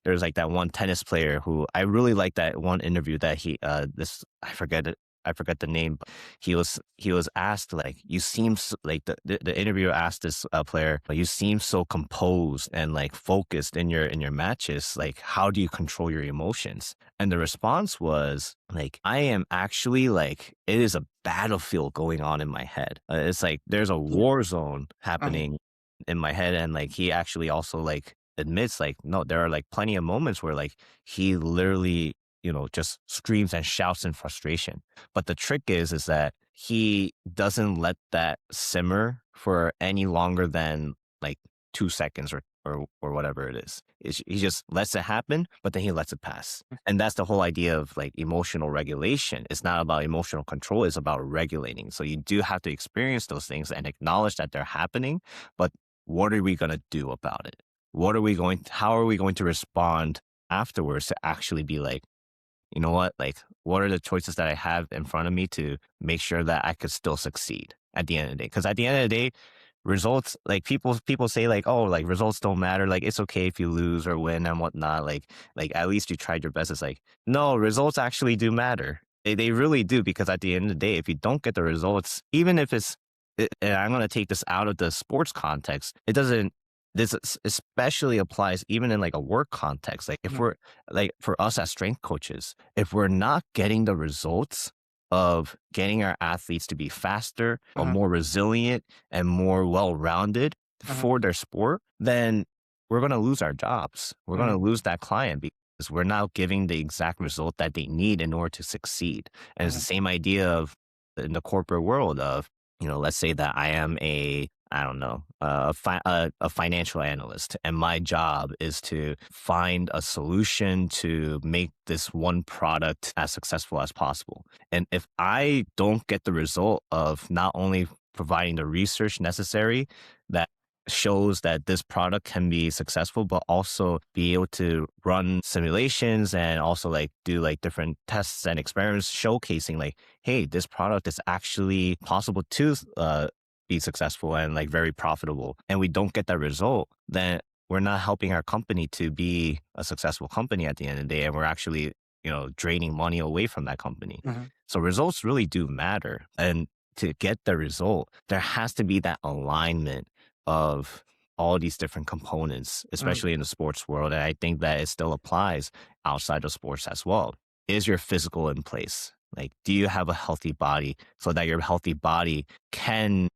B: There's like that one tennis player who I really like that one interview that this I forget the name, but he was asked like, you seem like the interviewer asked this player, you seem so composed and like focused in your matches, like how do you control your emotions? And the response was like, I am actually like, it is a battlefield going on in my head. It's like there's a
A: Yeah.
B: war zone
A: Uh-huh.
B: happening in my head. And like he actually also like admits like, no, there are like plenty of moments where like he literally, just screams and shouts in frustration. But the trick is that he doesn't let that simmer for any longer than like 2 seconds or whatever it is. He just lets it happen, but then he lets it pass. And that's the whole idea of like emotional regulation. It's not about emotional control, it's about regulating. So you do have to experience those things and acknowledge that they're happening, but what are we going to do about it? How are we going to respond afterwards to actually be like, you know what? Like, what are the choices that I have in front of me to make sure that I could still succeed at the end of the day? Because at the end of the day, results, like people say like, oh, like results don't matter. Like it's okay if you lose or win and whatnot. Like at least you tried your best. It's like, no, results actually do matter. They really do, because at the end of the day, if you don't get the results, even if and I'm going to take this out of the sports context, it doesn't. Especially applies even in like a work context. Like if
A: Mhm.
B: we're like, for us as strength coaches, if we're not getting the results of getting our athletes to be faster or
A: Uh-huh.
B: more resilient and more well-rounded
A: Uh-huh.
B: for their sport, then we're going to lose our jobs. We're going to
A: Mhm.
B: lose that client because we're not giving the exact result that they need in order to succeed. And it's the
A: Uh-huh.
B: same idea of in the corporate world of, let's say that I am I don't know, a financial analyst, and my job is to find a solution to make this one product as successful as possible. And if I don't get the result of not only providing the research necessary that shows that this product can be successful, but also be able to run simulations and also like do like different tests and experiments showcasing like, hey, this product is actually possible to be successful and like very profitable, and we don't get that result, then we're not helping our company to be a successful company at the end of the day. And we're actually, draining money away from that company.
A: Mhm.
B: So results really do matter. And to get the result, there has to be that alignment of all these different components,
A: Mhm.
B: especially in the sports world. And I think that it still applies outside of sports as well. Is your physical in place? Like, do you have a healthy body so that your healthy body can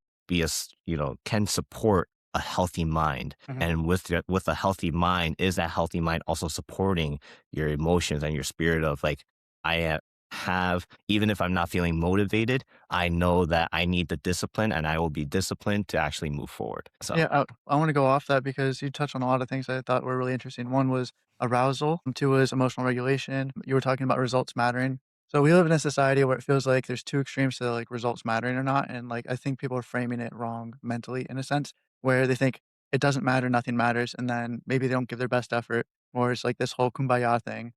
B: can support a healthy mind?
A: Mhm.
B: And with a healthy mind, is that healthy mind also supporting your emotions and your spirit of like, I have, even if I'm not feeling motivated, I know that I need the discipline and I will be disciplined to actually move forward. So
A: Yeah, I wanna go off that because you touched on a lot of things that I thought were really interesting. One was arousal, and 2 was emotional regulation. You were talking about results mattering. So we live in a society where it feels like there's 2 extremes to, like, results mattering or not, and, like, I think people are framing it wrong mentally in a sense, where they think it doesn't matter, nothing matters, and then maybe they don't give their best effort, or it's like this whole kumbaya thing.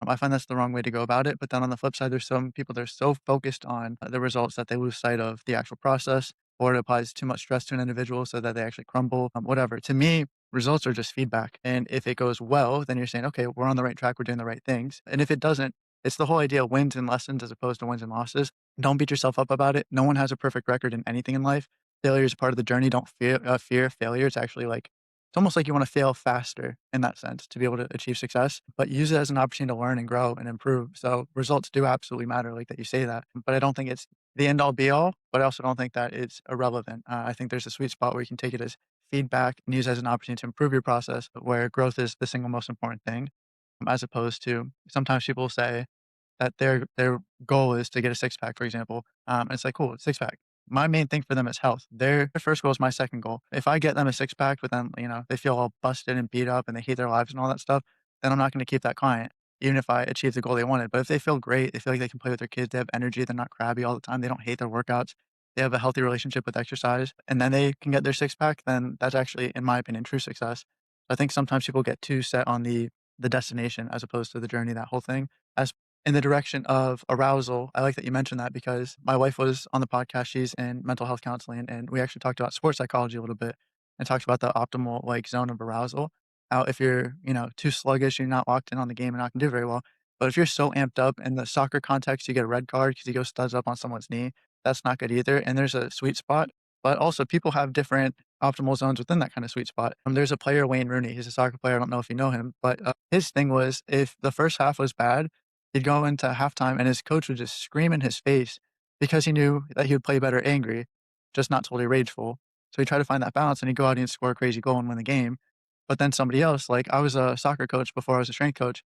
A: I find that's the wrong way to go about it, but then on the flip side, there's some people that are so focused on the results that they lose sight of the actual process, or it applies too much stress to an individual so that they actually crumble, whatever. To me, results are just feedback. And if it goes well, then you're saying, okay, we're on the right track, we're doing the right things. And if it doesn't, it's the whole idea of wins and lessons as opposed to wins and losses. Don't beat yourself up about it. No one has a perfect record in anything in life. Failure is a part of the journey. Don't fear failure. It's actually like, it's almost like you want to fail faster in that sense to be able to achieve success, but use it as an opportunity to learn and grow and improve. So results do absolutely matter, like that you say that. But I don't think it's the end all be all, but I also don't think that it's irrelevant. I think there's a sweet spot where you can take it as feedback and use it as an opportunity to improve your process, where growth is the single most important thing, as opposed to sometimes people say that their goal is to get a six pack, for example. And it's like, cool, six pack. My main thing for them is health. Their first goal is my second goal. If I get them a six pack, but then they feel all busted and beat up and they hate their lives and all that stuff, then I'm not going to keep that client. even if I achieve the goal they wanted. But if they feel great, they feel like they can play with their kids, they have energy, they're not crabby all the time, they don't hate their workouts, they have a healthy relationship with exercise, and then they can get their six pack, then that's actually, in my opinion, true success. I think sometimes people get too set on the destination as opposed to the journey, that whole thing. As in the direction of arousal, I like that you mentioned that because my wife was on the podcast. She's in mental health counseling, and we actually talked about sports psychology a little bit and talked about the optimal like zone of arousal. How if you're, too sluggish, you're not locked in on the game and not gonna do very well. But if you're so amped up in the soccer context, you get a red card because you go studs up on someone's knee. That's not good either. And there's a sweet spot. But also people have different optimal zones within that kind of sweet spot. There's a player, Wayne Rooney. He's a soccer player. I don't know if you know him, but his thing was if the first half was bad, he'd go into halftime and his coach would just scream in his face because he knew that he would play better angry, just not totally rageful. So he tried to find that balance and he'd go out and score a crazy goal and win the game. But then somebody else, like I was a soccer coach before I was a strength coach.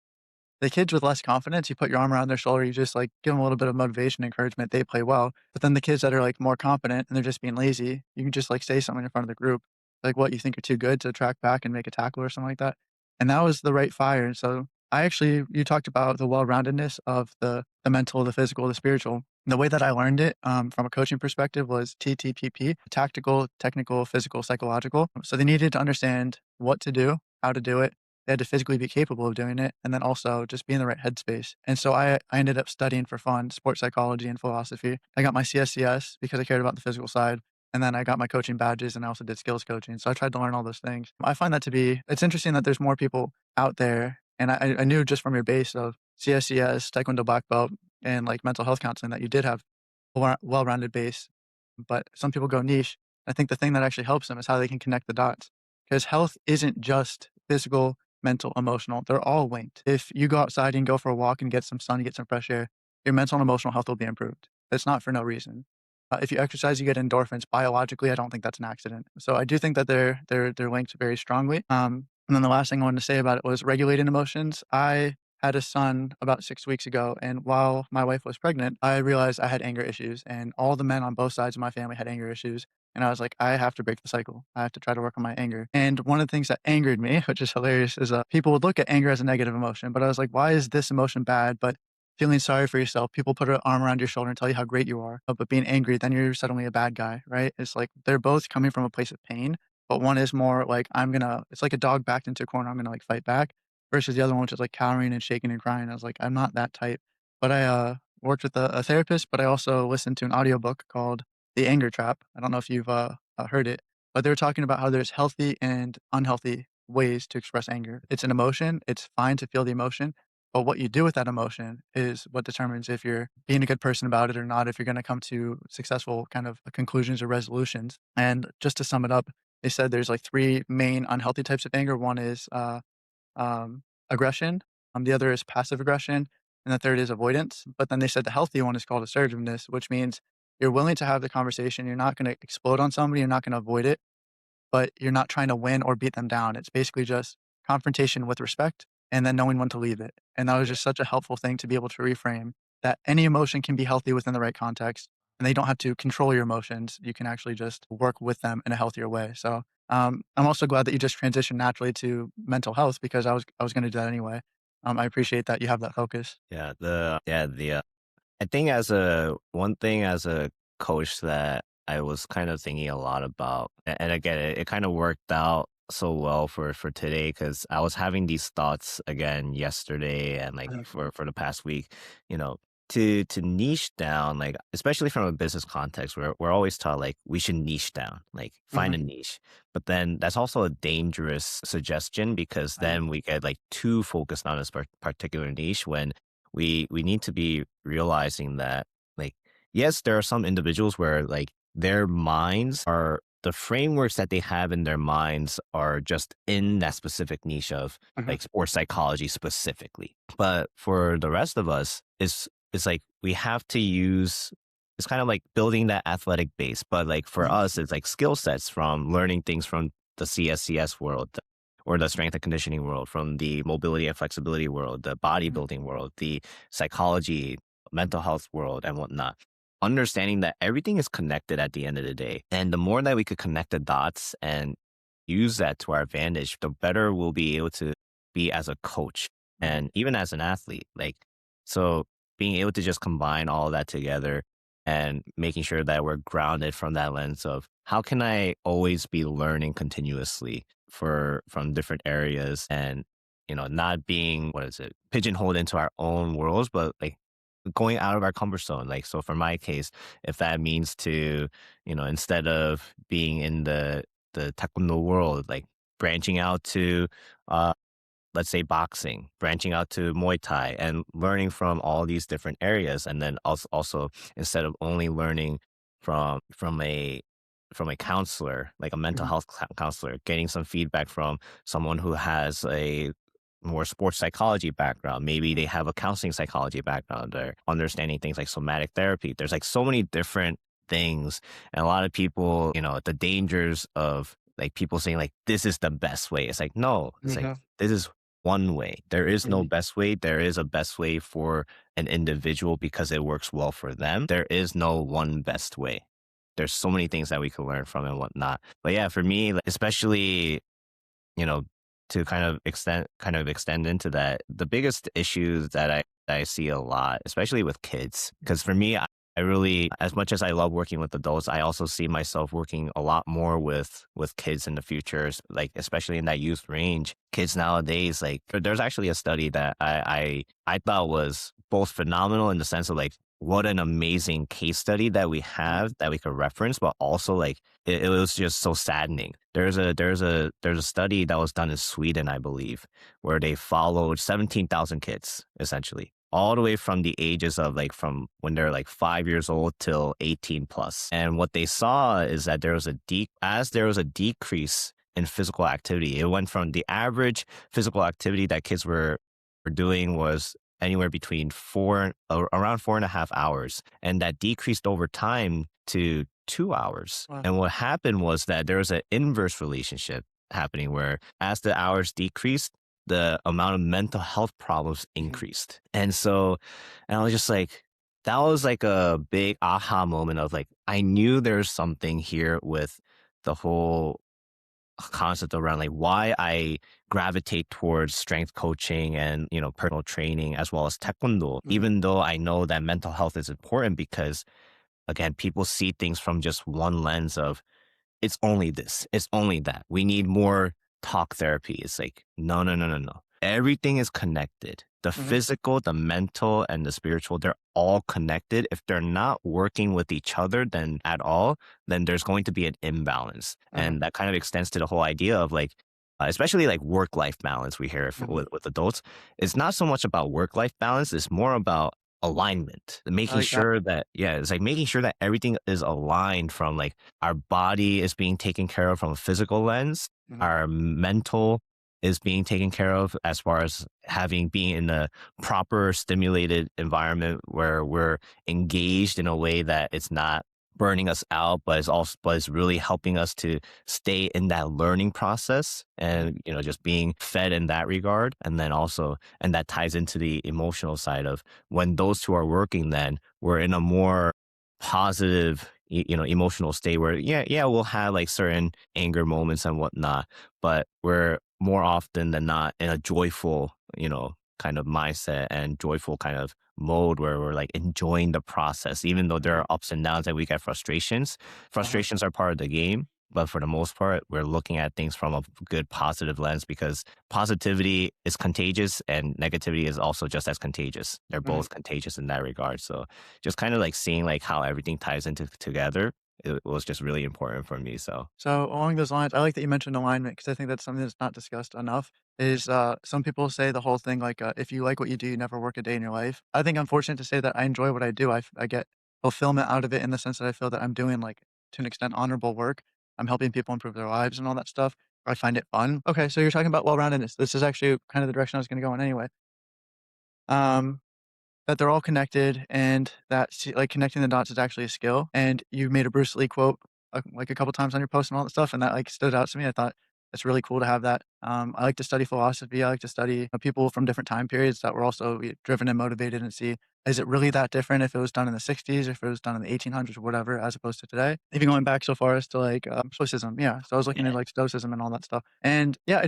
A: The kids with less confidence, you put your arm around their shoulder, you just, like, give them a little bit of motivation, encouragement, they play well. But then the kids that are, like, more confident and they're just being lazy, you can just, like, say something in front of the group, like, "What, you think you're too good to track back and make a tackle," or something like that? And that was the right fire, and so I actually you talked about the well-roundedness of the mental, the physical, the spiritual. The way that I learned it, from a coaching perspective was TTPP, tactical, technical, physical, psychological. So they needed to understand what to do, how to do it, they had to physically be capable of doing it, and then also just be in the right headspace. And so I ended up studying for fun sports psychology and philosophy. I got my CSCS because I cared about the physical side. And then I got my coaching badges and I also did skills coaching. So I tried to learn all those things. I find that to be, it's interesting that there's more people out there. And I knew just from your base of CSCS, Taekwondo black belt, and like mental health counseling that you did have a well-rounded base. But some people go niche. I think the thing that actually helps them is how they can connect the dots. Because health isn't just physical, mental, emotional. They're all linked. If you go outside and go for a walk and get some sun, get some fresh air, your mental and emotional health will be improved. It's not for no reason. If you exercise, you get endorphins. Biologically, I don't think that's an accident. So I do think that they're linked very strongly. And then the last thing I wanted to say about it was regulating emotions. I had a son about 6 weeks ago, and while my wife was pregnant, I realized I had anger issues, and all the men on both sides of my family had anger issues. And I was like, I have to break the cycle. I have to try to work on my anger. And one of the things that angered me, which is hilarious, is people would look at anger as a negative emotion. But I was like, why is this emotion bad? But feeling sorry for yourself, people put an arm around your shoulder and tell you how great you are. But being angry, then you're suddenly a bad guy, right? It's like they're both coming from a place of pain, but one is more like, it's like a dog backed into a corner, I'm gonna like fight back versus the other one, which is like cowering and shaking and crying. I was like, I'm not that type. But I worked with a therapist, but I also listened to an audiobook called The Anger Trap. I don't know if you've heard it, but they were talking about how there's healthy and unhealthy ways to express anger. It's an emotion. It's fine to feel the emotion, but what you do with that emotion is what determines if you're being a good person about it or not, if you're going to come to successful kind of conclusions or resolutions. And just to sum it up, they said there's like three main unhealthy types of anger. One is aggression, the other is passive aggression, and the third is avoidance. But then they said the healthy one is called assertiveness, which means you're willing to have the conversation. You're not going to explode on somebody. You're not going to avoid it, but you're not trying to win or beat them down. It's basically just confrontation with respect and then knowing when to leave it. And that was just such a helpful thing to be able to reframe that any emotion can be healthy within the right context and they don't have to control your emotions. You can actually just work with them in a healthier way. So I'm also glad that you just transitioned naturally to mental health because I was going to do that anyway. I appreciate that you have that focus.
B: I think as a one thing as a coach that I was kind of thinking a lot about, and again, it kind of worked out so well for today because I was having these thoughts again yesterday and like
A: Mhm,
B: for the past week, you know, to niche down, like especially from a business context, where we're always taught like we should niche down, like find
A: mhm,
B: a niche. But then that's also a dangerous suggestion because
A: right,
B: then we get like too focused on this particular niche when we need to be realizing that like yes there are some individuals where like their minds are the frameworks that they have in their minds are just in that specific niche of
A: mhm,
B: like sports psychology specifically, but for the rest of us it's like we have to use it's kind of like building that athletic base, but like for
A: mhm,
B: us it's like skill sets from learning things from the CSCS world or the strength and conditioning world, from the mobility and flexibility world, the
A: mhm,
B: bodybuilding world, the psychology, mental health world, and whatnot. Understanding that everything is connected at the end of the day. And the more that we could connect the dots and use that to our advantage, the better we'll be able to be as a coach.
A: Mhm.
B: and even as an athlete, like, so being able to just combine all of that together and making sure that we're grounded from that lens of how can I always be learning continuously from different areas, and not being, what is it, pigeonholed into our own worlds, but like going out of our comfort zone. Like, so for my case, if that means to, instead of being in the taekwondo world, like branching out to uh let's say boxing, branching out to Muay Thai and learning from all these different areas. And then also instead of only learning from a counselor, like a mental
A: Mhm.
B: health counselor, getting some feedback from someone who has a more sports psychology background. Maybe they have a counseling psychology background. They're understanding things like somatic therapy. There's like so many different things. And a lot of people, the dangers of like people saying like this is the best way. It's like, no, it's like
A: Mhm.
B: this is one way. There is no
A: Mhm.
B: best way. There is a best way for an individual because it works well for them. There is no one best way. There's so many things that we could learn from and whatnot. But yeah, for me, like, especially, you know, to kind of extend into that, the biggest issues that I see a lot, especially with kids, because for me, I really, as much as I love working with adults, I also see myself working a lot more with kids in the future, like especially in that youth range. Kids nowadays, like there's actually a study that I thought was both phenomenal in the sense of like what an amazing case study that we
A: Mhm.
B: have that we could reference, but also like it was just so saddening. There's a study that was done in Sweden, I believe, where they followed 17,000 kids essentially, all the way from the ages of like from when they're like 5 years old till 18 plus. And what they saw is that there was a decrease in physical activity. It went from the average physical activity that kids were doing was anywhere between around 4.5 hours, and that decreased over time to 2 hours.
A: Wow.
B: And what happened was that there was an inverse relationship happening where as the hours decreased, the amount of mental health problems
A: Mhm.
B: increased. And I was just like, that was like a big aha moment of like, I knew there's something here with the whole concept around like why I gravitate towards strength coaching and, personal training as well as taekwondo,
A: Mhm.
B: even though I know that mental health is important because again, people see things from just one lens of it's only this, it's only that. We need more talk therapy. It's like, no, no, no, no, no. Everything is connected. The
A: Mhm.
B: physical, the mental, and the spiritual, they're all connected. If they're not working with each other, then at all, then there's going to be an imbalance.
A: Uh-huh.
B: And that kind of extends to the whole idea of like, especially like work life balance we hear
A: Mhm.
B: with adults. It's not so much about work life balance, it's more about alignment,
A: I
B: making
A: like that.
B: sure that, yeah, it's like making sure that everything is aligned from like our body is being taken care of from a physical lens.
A: Mhm.
B: Our mental is being taken care of as far as being in a proper stimulated environment where we're engaged in a way that it's not burning us out, but it's really helping us to stay in that learning process
A: Mhm.
B: and, just being fed in that regard. And then also, and that ties into the emotional side of when those two are working, then we're in a more positive, emotional state where, yeah, we'll have like certain anger moments and whatnot, but we're more often than not in a joyful, kind of mindset and joyful kind of mode where we're like enjoying the process, even though there
A: Mhm.
B: are ups and downs and we get frustrations.
A: Uh-huh.
B: Frustrations are part of the game. But for the most part, we're looking at things from a good positive lens because positivity is contagious and negativity is also just as contagious. They're
A: Mhm.
B: both contagious in that regard. So just kind of like seeing like how everything ties into together, it was just really important for me. So
A: So along those lines, I like that you mentioned alignment because I think that's something that's not discussed enough. Is some people say the whole thing like if you like what you do, you never work a day in your life. I think I'm fortunate to say that I enjoy what I do. I get fulfillment out of it in the sense that I feel that I'm doing like to an extent honorable work. I'm helping people improve their lives and all that stuff. I find it fun. Okay, so you're talking about well-roundedness. This is actually kind of the direction I was going to go in anyway. Um, that they're all connected and that like connecting the dots is actually a skill. And you made a Bruce Lee quote like a couple times on your post and all that stuff, and that like stood out to me. I thought It's really cool to have that. I like to study philosophy. I like to study people from different time periods that were also driven and motivated and see, is it really that different if it was done in the 60s, if it was done in the 1800s or whatever, as opposed to today? Even going back so far as to like Stoicism. Yeah. So I was looking at
B: Yeah.
A: like Stoicism and all that stuff. And yeah, I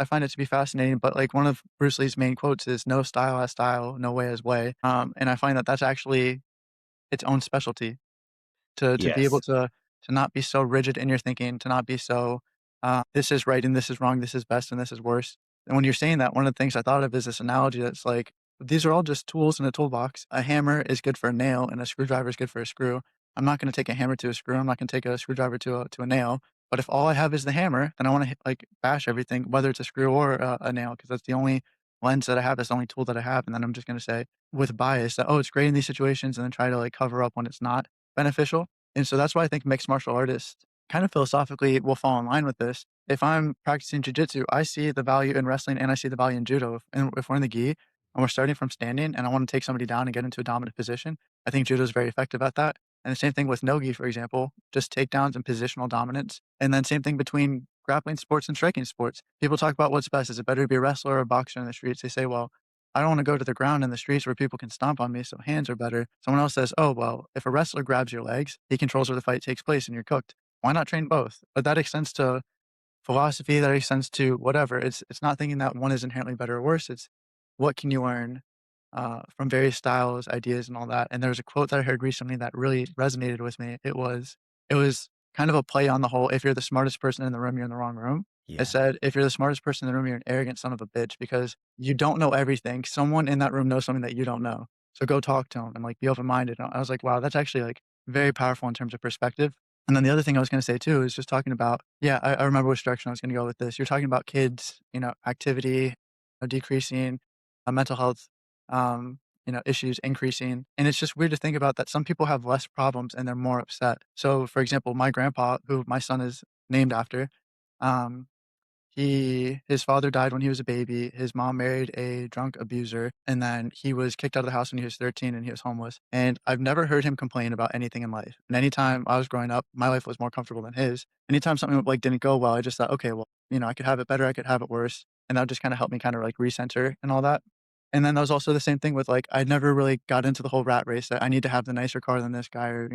A: find it to be fascinating. But like one of Bruce Lee's main quotes is no style as style, no way as way. And I find that that's actually its own specialty to be able
B: Yes.
A: to not be so rigid in your thinking, to not be so, "This is right and this is wrong, this is best and this is worse." And when you're saying that, one of the things I thought of is this analogy that's like, these are all just tools in a toolbox. A hammer is good for a nail and a screwdriver is good for a screw. I'm not gonna take a hammer to a screw, I'm not gonna take a screwdriver to a nail, but if all I have is the hammer, then I wanna like, bash everything, whether it's a screw or a nail, because that's the only lens that I have, that's the only tool that I have, and then I'm just gonna say with bias that, "Oh, it's great in these situations," and then try to, like, cover up when it's not beneficial. And so that's why I think mixed martial artists kind of philosophically will fall in line with this. If I'm practicing jujitsu, I see the value in wrestling and I see the value in judo. If we're in the gi and we're starting from standing and I want to take somebody down and get into a dominant position, I think judo is very effective at that. And the same thing with no gi, for example, just takedowns and positional dominance. And then same thing between grappling sports and striking sports. People talk about what's best. Is it better to be a wrestler or a boxer in the streets? They say, well, I don't want to go to the ground in the streets where people can stomp on me, so hands are better. Someone else says, oh, well, if a wrestler grabs your legs, he controls where the fight takes place and you're cooked. Why not train both? But that extends to philosophy, that extends to whatever. It's not thinking that one is inherently better or worse. It's what can you learn from various styles, ideas, and all that. And there was a quote that I heard recently that really resonated with me. It was kind of a play on the whole. If you're the smartest person in the room, you're in the wrong room. It
B: Yeah.
A: said, if you're the smartest person in the room, you're an arrogant son of a bitch because you don't know everything. Someone in that room knows something that you don't know. So go talk to them and like be open minded. I was like, wow, that's actually like very powerful in terms of perspective. And then the other thing I was going to say too is just talking about, yeah, I remember which direction I was going to go with this. You're talking about kids, activity, decreasing, mental health, issues increasing. And it's just weird to think about that some people have less problems and they're more upset. So, for example, my grandpa, who my son is named after, um, his father died when he was a baby, his mom married a drunk abuser, and then he was kicked out of the house when he was 13 and he was homeless, and I've never heard him complain about anything in life, and anytime I was growing up, my life was more comfortable than his. Anytime something, like, didn't go well, I just thought, "Okay, well, I could have it better, I could have it worse," and that would just kinda help me kinda, like, recenter and all that. And then that was also the same thing with, like, I never really got into the whole rat race that I need to have the nicer car than this guy or,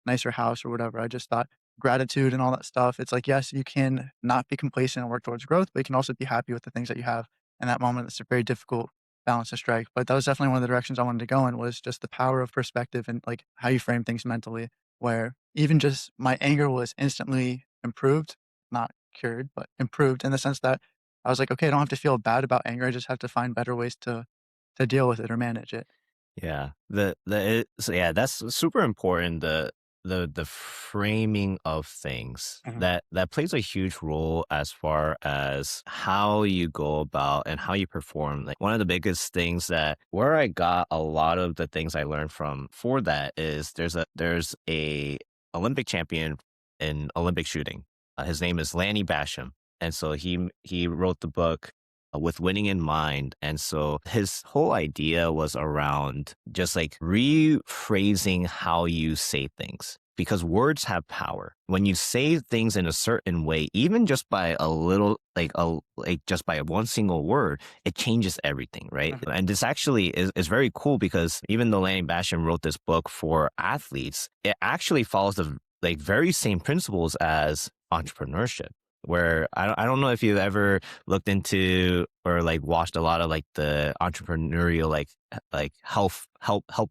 A: nicer house or whatever. I just thought gratitude and all that stuff. It's like, yes, you can not be complacent and work towards growth, but you can also be happy with the things that you have in that moment. It's a very difficult balance to strike. But that was definitely one of the directions I wanted to go in was just the power of perspective and like how you frame things mentally, where even just my anger was instantly improved, not cured, but improved in the sense that I was like, okay, I don't have to feel bad about anger. I just have to find better ways to deal with it or manage it.
B: Yeah. So yeah, that's super important. The framing of things
A: Mhm.
B: that plays a huge role as far as how you go about and how you perform. Like one of the biggest things that where I got a lot of the things I learned from for that is there's a Olympic champion in Olympic shooting. His name is Lanny Basham, and so he wrote the book with winning in mind. And so his whole idea was around just like rephrasing how you say things because words have power. When you say things in a certain way, even just by a little, like just by one single word, it changes everything, right?
A: Mhm.
B: And this actually is very cool because even though Lanny Basham wrote this book for athletes, it actually follows the like very same principles as entrepreneurship where I don't know if you've ever looked into or like watched a lot of like the entrepreneurial like help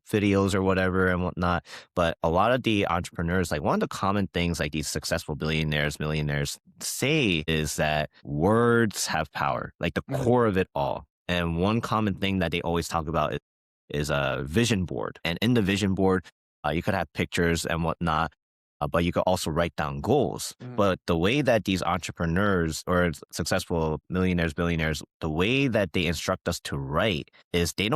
B: videos or whatever and whatnot. But a lot of the entrepreneurs, like one of the common things like these successful billionaires, millionaires say is that words have power, like the
A: Mhm.
B: core of it all. And one common thing that they always talk about is a vision board. And in the vision board, you could have pictures and whatnot, but you could also write down goals.
A: Mhm.
B: But the way that these entrepreneurs or successful millionaires, billionaires, the way that they instruct us to write is they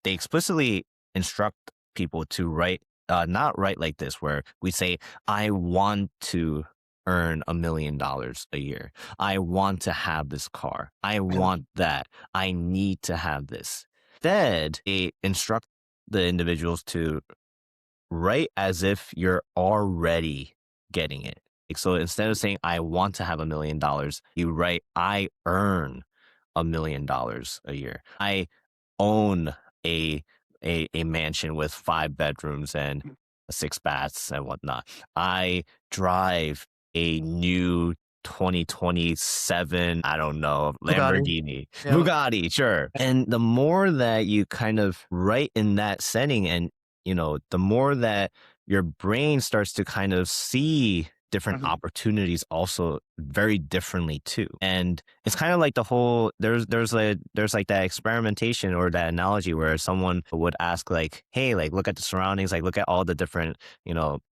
B: explicitly instruct people to write, not write like this, where we say, I want to earn $1 million a year. I want to have this car. I
A: Mhm.
B: want that. I need to have this. Instead, they instruct the individuals to write as if you're already getting it. Like, so instead of saying, I want to have $1 million, you write, I earn $1 million a year. I own a a mansion with 5 bedrooms and 6 baths and whatnot. I drive a new 2027, I don't know,
A: Bugatti.
B: Lamborghini,
A: Yeah.
B: Bugatti, sure. And the more that you kind of write in that setting, and the more that your brain starts to kind of see different
A: Mhm.
B: opportunities also very differently too. And it's kind of like the whole there's like that experimentation or that analogy where someone would ask like, hey, like look at the surroundings, like look at all the different,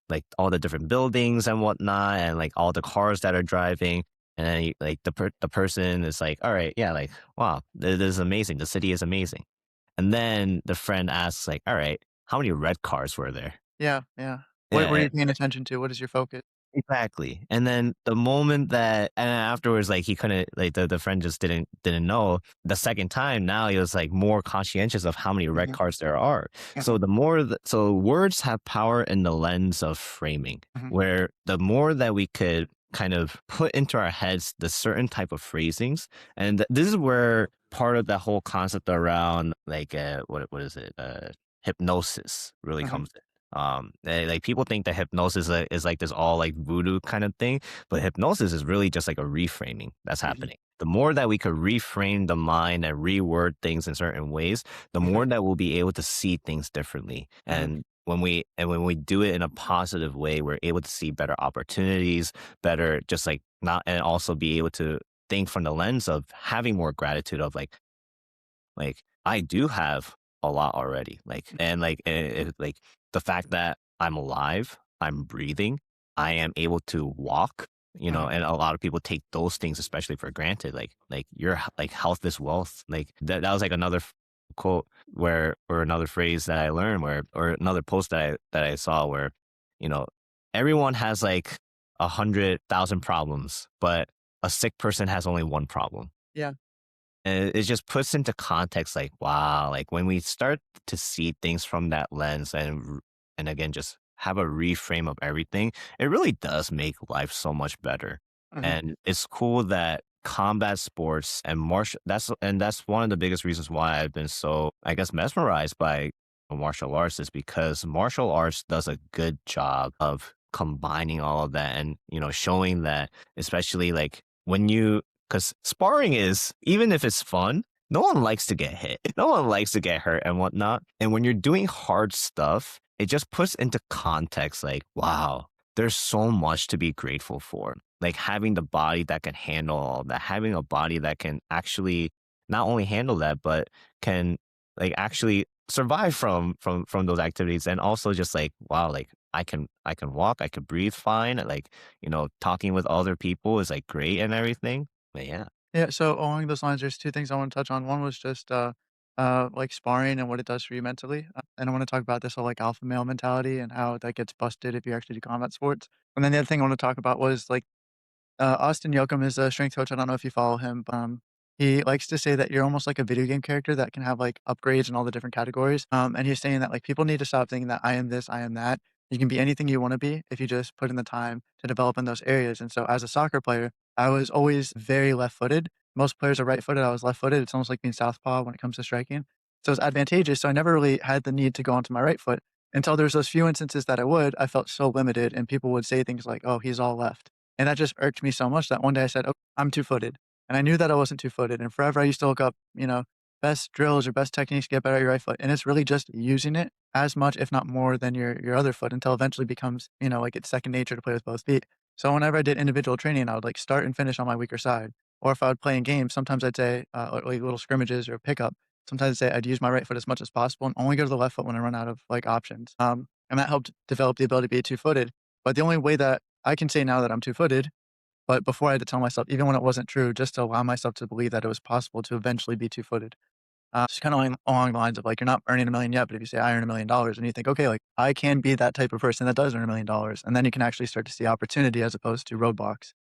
B: like all the different buildings and whatnot, and like all the cars that are driving. And then like the person is like, all right, yeah, like wow, this is amazing. The city is amazing. And then the friend asks like, all right, how many red cars were there?
A: Yeah, yeah. What were
B: Yeah,
A: you paying attention to? What is your focus?
B: exactly. And then the moment that and then afterwards, like he couldn't like the friend just didn't know. The second time now he was like more conscientious of how many red
A: Mhm,
B: cards there are. So
A: mhm,
B: the more so words have power in the lens of framing,
A: mhm,
B: where the more that we could kind of put into our heads the certain type of phrasings. And this is where part of the whole concept around like what is it? Hypnosis really
A: mhm,
B: comes in. Like people think that hypnosis is like this all like voodoo kind of thing, but hypnosis is really just like a reframing that's
A: mhm,
B: happening. The more that we could reframe the mind and reword things in certain ways, the
A: mhm,
B: more that we'll be able to see things differently.
A: mhm,
B: And when we do it in a positive way, we're able to see better opportunities, better just like not, and also be able to think from the lens of having more gratitude of like, I do have a lot already, like and, like, like, the fact that I'm alive, I'm breathing, I am able to walk,
A: mhm.
B: and a lot of people take those things especially for granted, like, your like, health is wealth, like, that was, like, another quote where or another phrase that I learned where or another post that I saw where, you know, everyone has, like, 100,000 problems, but a sick person has only 1 problem.
A: Yeah,
B: And it just puts into context, like, wow, like when we start to see things from that lens and again, just have a reframe of everything, it really does make life so much better.
A: mhm,
B: And it's cool that combat sports and that's one of the biggest reasons why I've been so, I guess, mesmerized by martial arts is because martial arts does a good job of combining all of that and, showing that, especially like when you because sparring is, even if it's fun, no one likes to get hit. No one likes to get hurt and whatnot. And when you're doing hard stuff, it just puts into context like, wow, there's so much to be grateful for. Like having the body that can handle all that, having a body that can actually not only handle that, but can like actually survive from those activities. And also just like, wow, like I can walk, I can breathe fine. Like, talking with other people is like great and everything, but yeah,
A: yeah, so along those lines, there's 2 things I wanna touch on. One was just, like, sparring and what it does for you mentally, and I wanna talk about this whole, like, alpha male mentality and how that gets busted if you actually do combat sports. And then the other thing I wanna talk about was, like, Austin Yoakum is a strength coach. I don't know if you follow him, but, he likes to say that you're almost like a video game character that can have, like, upgrades in all the different categories, and he's saying that, like, people need to stop thinking that I am this, I am that. You can be anything you wanna be if you just put in the time to develop in those areas, and so as a soccer player, I was always very left-footed. Most players are right-footed, I was left-footed. It's almost like being southpaw when it comes to striking. So it's advantageous, so I never really had the need to go onto my right foot until there's those few instances that I felt so limited, and people would say things like, "Oh, he's all left." And that just irked me so much that one day I said, "Oh, I'm two-footed." And I knew that I wasn't two-footed, and forever I used to look up, best drills or best techniques to get better at your right foot, and it's really just using it as much, if not more, than your other foot until eventually becomes, like it's second nature to play with both feet. So whenever I did individual training, I would, like, start and finish on my weaker side. Or if I would play in games, sometimes I'd say, like little scrimmages or pickup, sometimes I'd say I'd use my right foot as much as possible and only go to the left foot when I run out of, like, options. And that helped develop the ability to be two-footed. But the only way that I can say now that I'm two-footed, but before I had to tell myself, even when it wasn't true, just to allow myself to believe that it was possible to eventually be two-footed. Just kinda along the lines of, like, you're not earning 1,000,000 yet, but if you say, "I earn $1,000,000," and you think, "Okay, like, I can be that type of person that does earn $1,000,000," and then you can actually start to see opportunity as opposed to roadblocks.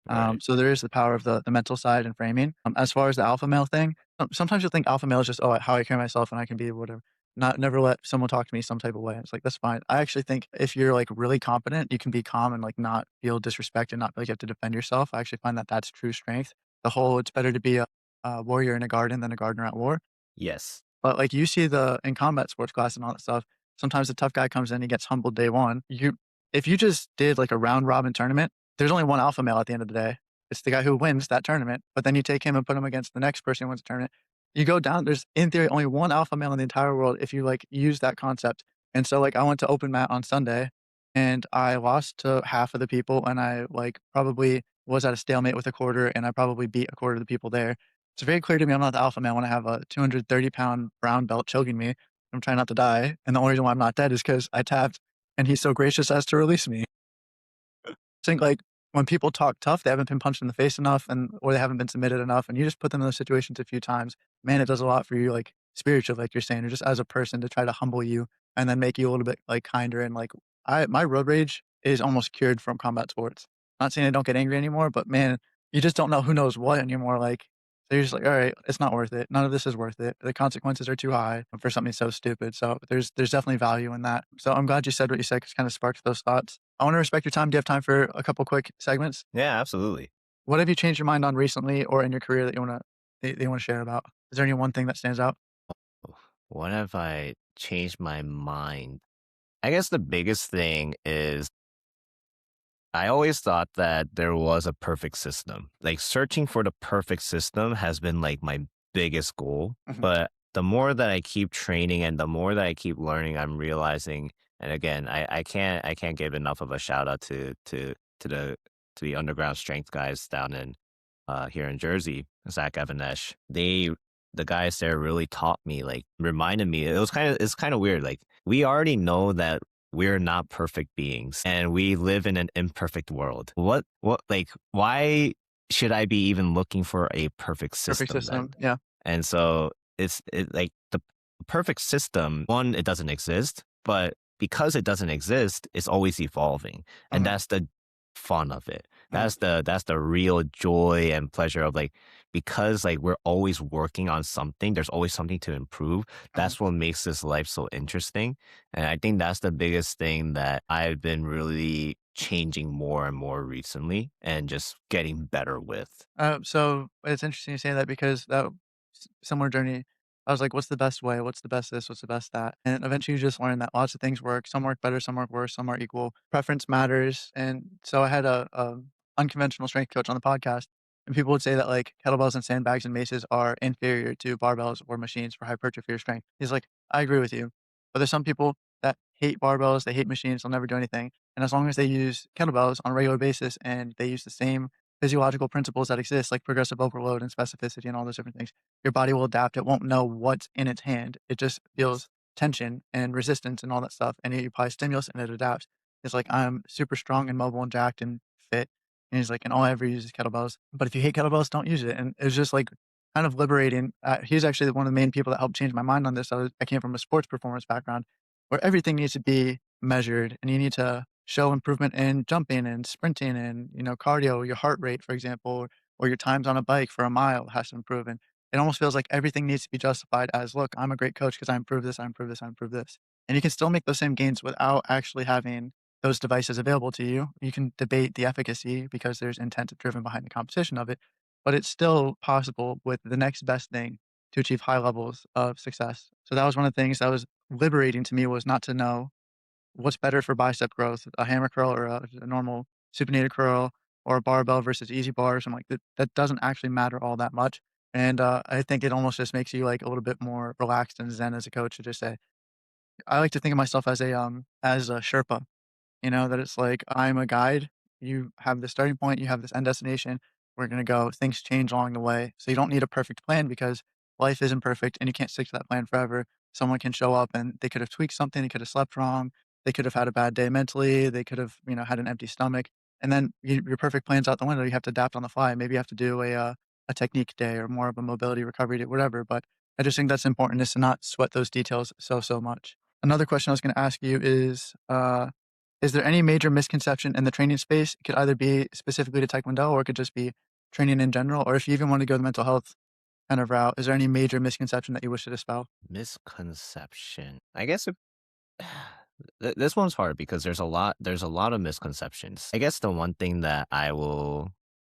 B: right.
A: So there is the power of the mental side and framing. As far as the alpha male thing, sometimes you'll think alpha male is just, "Oh, how I carry myself and I can be whatever." not never let someone talk to me some type of way. It's like, that's fine. I actually think if you're like really competent, you can be calm and like not feel disrespected, not feel like you have to defend yourself. I actually find that that's true strength. The whole it's better to be a warrior in a garden than a gardener at war.
B: Yes.
A: But, like, you see the in combat sports class and all that stuff, sometimes the tough guy comes in, he gets humbled day 1. You if you just did, like, a round robin tournament, there's only 1 alpha male at the end of the day. It's the guy who wins that tournament, but then you take him and put him against the next person who wins the tournament. You go down there's, in theory, only 1 alpha male in the entire world if you, like, use that concept. And so, like, I went to open mat on Sunday, and I lost to half of the people, and I, like, probably was at a stalemate with a quarter, and I probably beat a quarter of the people there. It's very clear to me I'm not the alpha male when I have a 230-pound brown belt choking me. I'm trying not to die, and the only reason why I'm not dead is because I tapped, and he's so gracious as to release me. I think, like, when people talk tough, they haven't been punched in the face enough or they haven't been submitted enough, and you just put them in those situations a few times. Man, it does a lot for you, like, spiritually, like you're saying, or just as a person to try to humble you and then make you a little bit, like, kinder and, like I my road rage is almost cured from combat sports. Not saying I don't get angry anymore, but man, you just don't know who knows what anymore, like, so you're just like, "Alright, it's not worth it. None of this is worth it. The consequences are too high for something so stupid." So there's definitely value in that. So I'm glad you said what you said 'cause it kinda sparked those thoughts. I wanna respect your time. Do you have time for a couple quick segments?
B: Yeah, absolutely.
A: What have you changed your mind on recently or in your career that you wanna share about? Is there any one thing that stands out?
B: What have I changed my mind? I guess the biggest thing is I always thought that there was a perfect system. Like searching for the perfect system has been like my biggest goal.
A: Mhm,
B: But the more that I keep training and the more that I keep learning, I'm realizing, and again, I can't give enough of a shout out to the to the underground strength guys down in here in Jersey, Zach Evanesh. The guys there really taught me, like reminded me. It's kind of weird. Like we already know that we're not perfect beings and we live in an imperfect world. Like, why should I be even looking for a perfect
A: perfect
B: system then?
A: system, yeah,
B: And so like the perfect system, one, it doesn't exist, but because it doesn't exist, it's always evolving. And
A: mhm,
B: that's the fun of it.
A: mhm,
B: That's the real joy and pleasure of like, because like we're always working on something, there's always something to improve.
A: mhm.
B: That's what makes this life so interesting. And I think that's the biggest thing that I've been really changing more and more recently and just getting better with.
A: So it's interesting you say that because that similar journey, I was like, "What's the best way? What's the best this? What's the best that?" And eventually, you just learn that lots of things work. Some work better, some work worse, some are equal. Preference matters, and so I had a unconventional strength coach on the podcast, and people would say that like kettlebells and sandbags and maces are inferior to barbells or machines for hypertrophy or strength. He's like, "I agree with you, but there's some people that hate barbells, they hate machines, they'll never do anything, and as long as they use kettlebells on a regular basis and they use the same physiological principles that exist, like progressive overload and specificity and all those different things, your body will adapt. It won't know what's in its hand. It just feels tension and resistance and all that stuff. And you apply stimulus and it adapts. It's like I'm super strong and mobile and jacked and fit. And he's like, and all I ever use is kettlebells. But if you hate kettlebells, don't use it. And it was just like kind of liberating. He's actually one of the main people that helped change my mind on this. I came from a sports performance background where everything needs to be measured and you need to show improvement in jumping and sprinting and, cardio, your heart rate, for example, or your times on a bike for a mile has to improve. And it almost feels like everything needs to be justified as, look, I'm a great coach because I improve this, I improve this, I improve this. And you can still make those same gains without actually having those devices available to you. You can debate the efficacy because there's intent driven behind the competition of it, but it's still possible with the next best thing to achieve high levels of success. So that was one of the things that was liberating to me was not to know what's better for bicep growth, a hammer curl or a normal supinated curl or a barbell versus easy bars? I'm like, that doesn't actually matter all that much. And I think it almost just makes you like a little bit more relaxed and zen as a coach to just say, I like to think of myself as a Sherpa. That it's like, I'm a guide. You have this starting point, you have this end destination. We're going to go. Things change along the way. So you don't need a perfect plan because life isn't perfect and you can't stick to that plan forever. Someone can show up and they could have tweaked something. They could have slept wrong. They could have had a bad day mentally. They could have, had an empty stomach. And then your perfect plan's out the window. You have to adapt on the fly. Maybe you have to do a technique day or more of a mobility recovery day, whatever. But I just think that's important is to not sweat those details so much. Another question I was going to ask you is there any major misconception in the training space? It could either be specifically to Taekwondo or it could just be training in general, or if you even want to go to mental health, kind of route, is there any major misconception that you wish to dispel?
B: Misconception. I guess it this one's hard because there's a lot of misconceptions. I guess the one thing that I will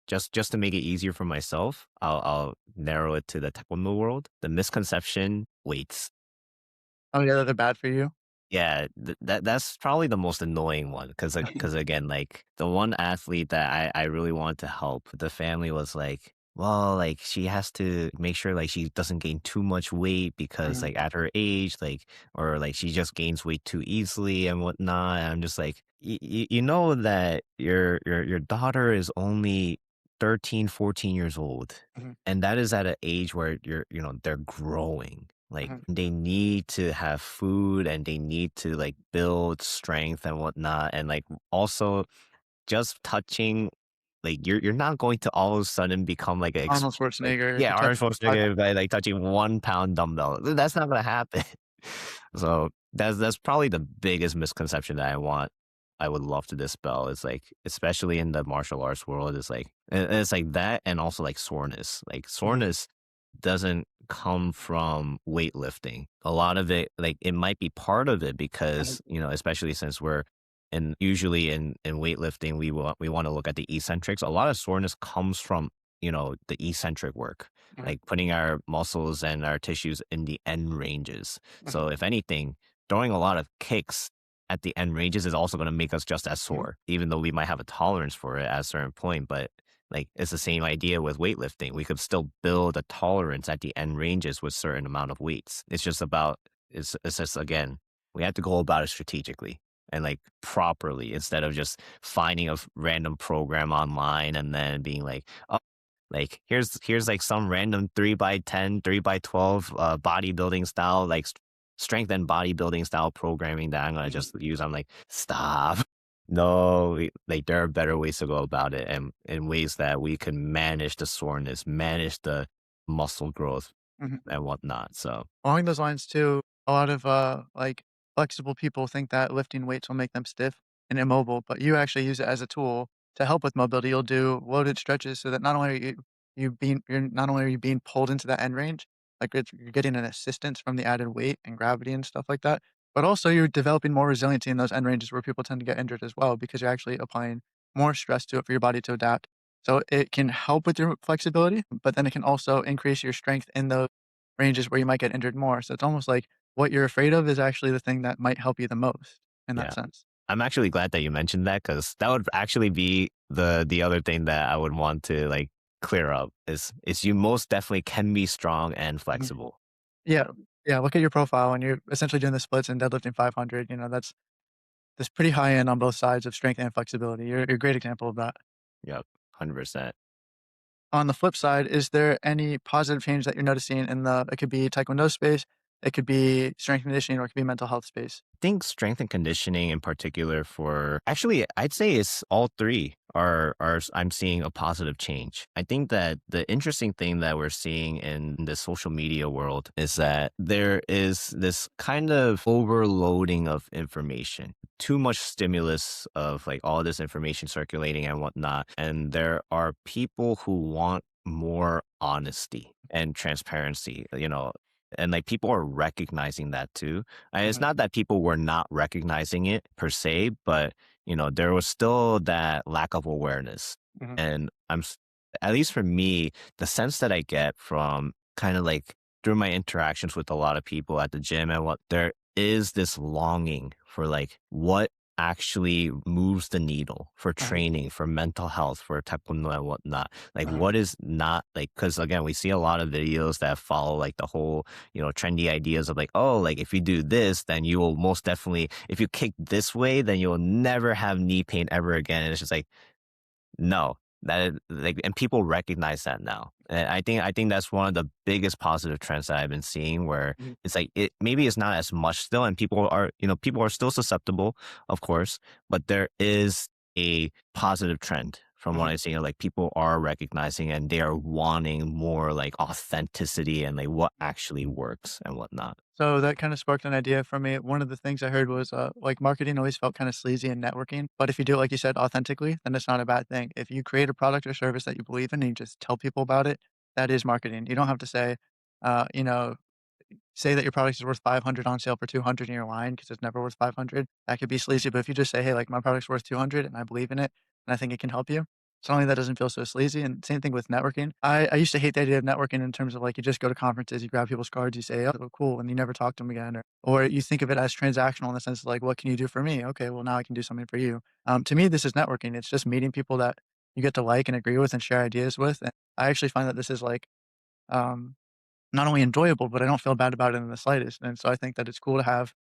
B: just to make it easier for myself, I'll narrow it to the taekwondo world. The misconception weights.
A: Oh, yeah, that they're bad for you?
B: Yeah, that's probably the most annoying one because again, like, the one athlete that I really wanted to help, the family was like, "Well, like, she has to make sure, like, she doesn't gain too much weight because,
A: Mhm,
B: like, at her age, like or, like, she just gains weight too easily and whatnot," and I'm just like, you know that your daughter is only 13, 14 years old,
A: mhm,
B: and that is at an age where they're growing. Like,
A: mhm,
B: they need to have food and they need to, like, build strength and whatnot, and, like, also just touching like, you're not going to all of a sudden become like a
A: Arnold Schwarzenegger, if
B: yeah,
A: you touch
B: Arnold
A: five
B: Schwarzenegger by, like, touching 1 pound dumbbell. That's not gonna happen. So, that's probably the biggest misconception that I would love to dispel. Is like, especially in the martial arts world, is like and it's like that and also, like, soreness. Like,
A: mhm,
B: soreness doesn't come from weightlifting. A lot of it like, it might be part of it
A: mhm,
B: because, especially since we're and usually in weightlifting, we wanna look at the eccentrics. A lot of soreness comes from, the eccentric work,
A: mhm,
B: like putting our muscles and our tissues in the end ranges.
A: mhm,
B: So if anything, throwing a lot of kicks at the end ranges is also gonna make us just as
A: mhm,
B: sore, even though we might have a tolerance for it at a certain point. But, like, it's the same idea with weightlifting. We could still build a tolerance at the end ranges with certain amount of weights. It's just, again, we have to go about it strategically and, like, properly instead of just finding a random program online and then being like, "Oh, like, here's, like, some random 3 by 10, 3 by 12 bodybuilding style, like, strength and bodybuilding style programming that I'm gonna
A: mhm,
B: just use." I'm like, "Stop." No, like, there are better ways to go about it and in ways that we can manage the soreness, manage the muscle growth
A: mhm.
B: and whatnot, so
A: Along those lines too, a lot of, like, flexible people think that lifting weights will make them stiff and immobile, but you actually use it as a tool to help with mobility. You'll do loaded stretches so that not only are you're not only are you being pulled into that end range, like, you're getting an assistance from the added weight and gravity and stuff like that, but also you're developing more resiliency in those end ranges where people tend to get injured as well because you're actually applying more stress to it for your body to adapt. So it can help with your flexibility, but then it can also increase your strength in those ranges where you might get injured more. So it's almost like what you're afraid of is actually the thing that might help you the most in that
B: yeah.
A: sense.
B: I'm actually glad that you mentioned that because that would actually be the other thing that I would want to, like, clear up is you most definitely can be strong and
A: Mhm.
B: flexible.
A: Yeah. Yeah, look at your profile and you're essentially doing the splits and deadlifting 500, that's pretty high end on both sides of strength and flexibility. You're a great example of that.
B: Yep, 100%.
A: On the flip side, is there any positive change that you're noticing in the it could be Taekwondo space, it could be strength conditioning, or it could be mental health space?
B: Think strength and conditioning in particular for actually, I'd say it's all 3 I'm seeing a positive change. I think that the interesting thing that we're seeing in the social media world is that there is this kind of overloading of information, too much stimulus of, like, all this information circulating and whatnot, and there are people who want more honesty and transparency, and, like, people are recognizing that too. And it's
A: Mhm,
B: not that people were not recognizing it per se, but, there was still that lack of awareness.
A: mhm,
B: And at least for me, the sense that I get from kind of like through my interactions with a lot of people at the gym and what there is this longing for, like, what actually moves the needle for
A: mhm,
B: training, for mental health, for taekwondo and whatnot. Like,
A: mhm,
B: what is not like, because again, we see a lot of videos that follow like the whole trendy ideas of like, oh, like, if you do this, then you will most definitely, if you kick this way, then you'll never have knee pain ever again. And it's just like, no, like, and people recognize that now. And I think that's one of the biggest positive trends that I've been seeing where
A: mhm,
B: it's like maybe it's not as much still, and people are still susceptible, of course, but there is a positive trend from what
A: mhm.
B: I see. Like, people are recognizing and they are wanting more like authenticity and like what actually works and whatnot.
A: So that kind of sparked an idea for me. One of the things I heard was, like marketing always felt kind of sleazy in networking, but if you do it, like you said, authentically, then it's not a bad thing. If you create a product or service that you believe in and you just tell people about it, that is marketing. You don't have to say, you know, say that your product is worth 500 on sale for 200 in your line because it's never worth 500. That could be sleazy, but if you just say, "Hey, like, my product's worth 200 and I believe in it, and I think it can help you," suddenly that doesn't feel so sleazy, and same thing with networking. I used to hate the idea of networking in terms of, like, you just go to conferences, you grab people's cards, you say, "Oh, cool," and you never talk to them again, or you think of it as transactional in the sense of, like, "What can you do for me? Okay, well, now I can do something for you." To me, this is networking. It's just meeting people that you get to like and agree with and share ideas with, and I actually find that this is, like, um not only enjoyable, but I don't feel bad about it in the slightest, and so I think that it's cool to have,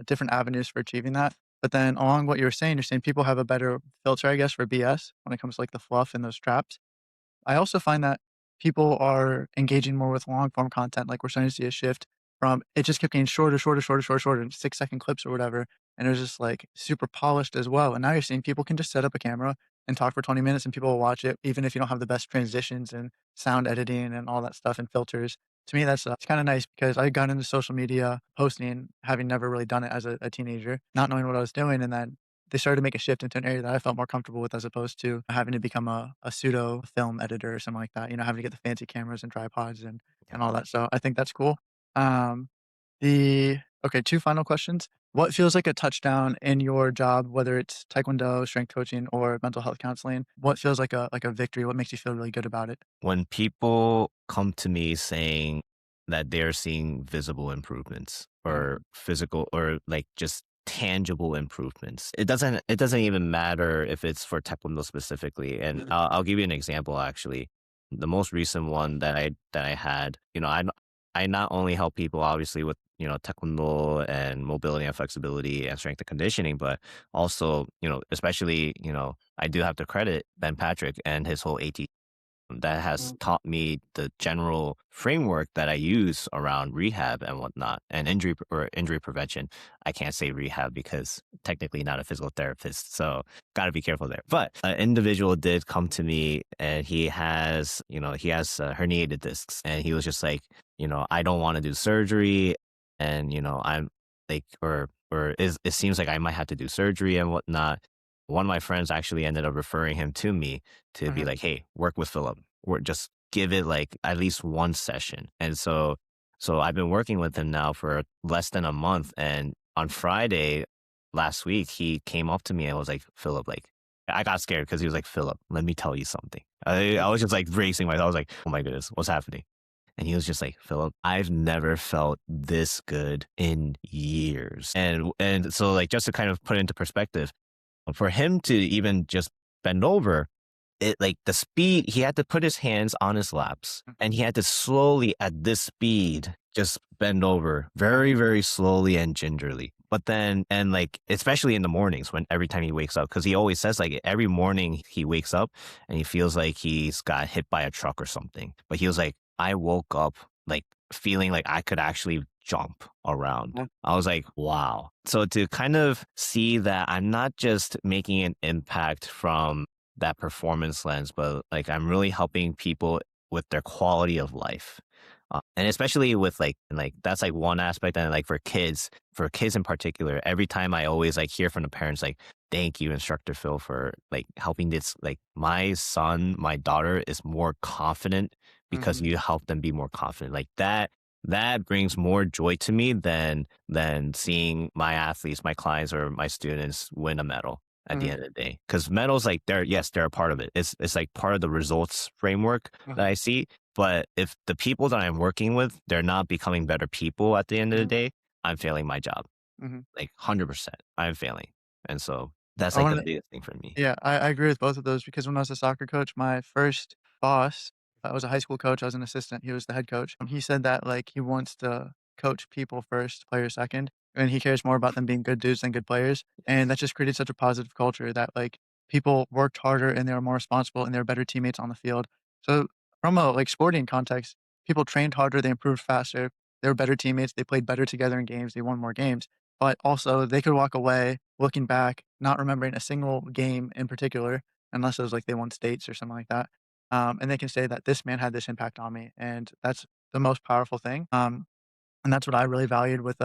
A: different avenues for achieving that, but then along what you're saying people have a better filter, I guess, for BS when it comes to, like, the fluff and those traps. I also find that people are engaging more with long form content. Like we're starting to see a shift from it just kept getting shorter, shorter, shorter, shorter, shorter, 6-second clips or whatever. And it was just like super polished as well. And now you're seeing people can just set up a camera and talk for 20 minutes and people will watch it, even if you don't have the best transitions and sound editing and all that stuff and filters. To me, that's it's kind of nice because I got into social media posting, having never really done it as a teenager, not knowing what I was doing. And then they started to make a shift into an area that I felt more comfortable with as opposed to having to become a pseudo film editor or something like that, having to get the fancy cameras and tripods and all that, so I think that's cool. Um, the okay, 2 final questions. What feels like a touchdown in your job, whether it's Taekwondo, strength coaching, or mental health counseling? What feels like a victory? What makes you feel really good about it?
B: When people come to me saying that they're seeing visible improvements
A: Mhm,
B: or physical or like just tangible improvements, it doesn't even matter if it's for Taekwondo specifically. And I'll give you an example actually. The most recent one that I had, I not only help people obviously with Taekwondo and mobility and flexibility and strength and conditioning, but also especially I do have to credit Ben Patrick and his whole AT that has
A: mhm,
B: taught me the general framework that I use around rehab and whatnot and injury prevention. I can't say rehab because technically not a physical therapist. So got to be careful there. But an individual did come to me and he has herniated discs and he was just like, I don't want to do surgery. And, I'm like, or it seems like I might have to do surgery and whatnot. One of my friends actually ended up referring him to me to be
A: mhm,
B: like, "Hey, work with Philip, or just give it like at least one session." And so I've been working with him now for less than a month. And on Friday last week, he came up to me and was like, "Philip, like," I got scared because he was like, "Philip, let me tell you something." I was just like racing myself. I was like, "Oh my goodness, what's happening?" And he was just like, "Philip, I've never felt this good in years." And so like just to kind of put it into perspective, for him to even just bend over, it like the speed he had to put his hands on his laps
A: mhm,
B: and he had to slowly at this speed just bend over very, very slowly and gingerly. But then, and like, especially in the mornings when every time he wakes up, because he always says like every morning he wakes up and he feels like he's got hit by a truck or something. But he was like, I woke up like feeling like I could actually jump around.
A: mhm,
B: I was like, wow. So to kind of see that I'm not just making an impact from that performance lens, but like I'm really helping people with their quality of life. And especially with like that's like one aspect. And like for kids in particular, every time I always like hear from the parents, like, thank you, instructor Phil, for like helping this, like my son, my daughter is more confident because
A: mhm,
B: you help them be more confident. Like that brings more joy to me than seeing my athletes, my clients, or my students win a medal at the
A: mhm,
B: end of the day. Because medals, like they're a part of it. It's like part of the results framework that
A: mhm,
B: I see. But if the people that I'm working with, they're not becoming better people at the end of the
A: mhm,
B: day, I'm failing my job.
A: mhm.
B: Like 100%, I'm failing. And so that's
A: I
B: like the
A: wanna
B: biggest thing for me.
A: Yeah, I agree with both of those because when I was a soccer coach, my first boss, I was a high school coach, I was an assistant, he was the head coach. He said that, like, he wants to coach people first, players second, and he cares more about them being good dudes than good players, and that just created such a positive culture that, like, people worked harder and they were more responsible and they were better teammates on the field. So, from a, like, sporting context, people trained harder, they improved faster, they were better teammates, they played better together in games, they won more games, but also they could walk away looking back, not remembering a single game in particular, unless it was like they won states or something like that. And they can say that this man had this impact on me. And that's the most powerful thing. And that's what I really valued with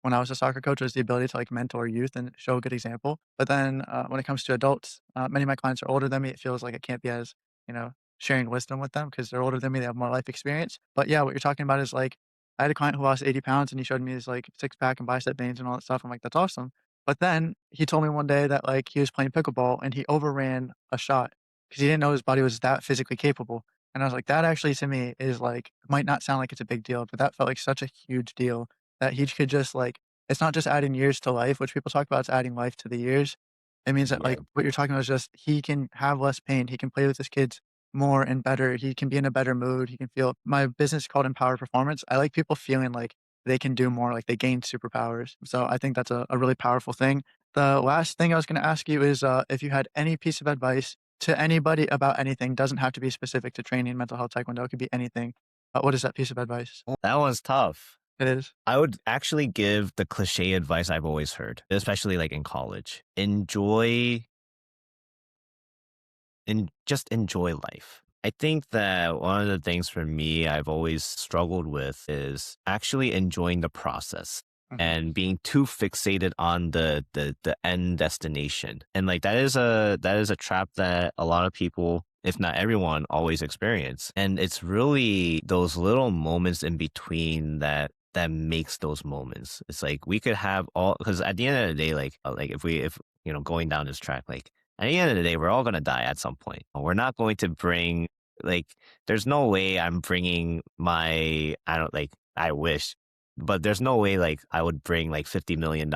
A: when I was a soccer coach was the ability to like mentor youth and show a good example. But then when it comes to adults, many of my clients are older than me. It feels like it can't be as, you know, sharing wisdom with them because they're older than me, they have more life experience. But yeah, what you're talking about is like, I had a client who lost 80 pounds and he showed me his like six pack and bicep veins and all that stuff. I'm like, that's awesome. But then he told me one day that like he was playing pickleball and he overran a shot because he didn't know his body was that physically capable. And I was like, that actually to me is like, might not sound like it's a big deal, but that felt like such a huge deal that he could just like, it's not just adding years to life, which people talk about, it's adding life to the years. It means that
B: Yeah.
A: like what you're talking about is just he can have less pain. He can play with his kids more and better. He can be in a better mood. He can feel my business is called Empowered Performance. I like people feeling like they can do more, like they gain superpowers. So I think that's a really powerful thing. The last thing I was going to ask you is if you had any piece of advice to anybody about anything, doesn't have to be specific to training, mental health, taekwondo, it could be anything. What is that piece of advice?
B: That one's tough.
A: It is.
B: I would actually give the cliche advice I've always heard, especially like in college. Enjoy and just enjoy life. I think that one of the things for me I've always struggled with is actually enjoying the process
A: Mhm,
B: and being too fixated on the end destination. And like that is a trap that a lot of people, if not everyone, always experience. And it's really those little moments in between that makes those moments. It's like we could have all, because at the end of the day, like if you know, going down this track, like at the end of the day, we're all going to die at some point. We're not going to bring, like, there's no way I'm bringing my, I don't like, I wish, but there's no way like I would bring like $50 million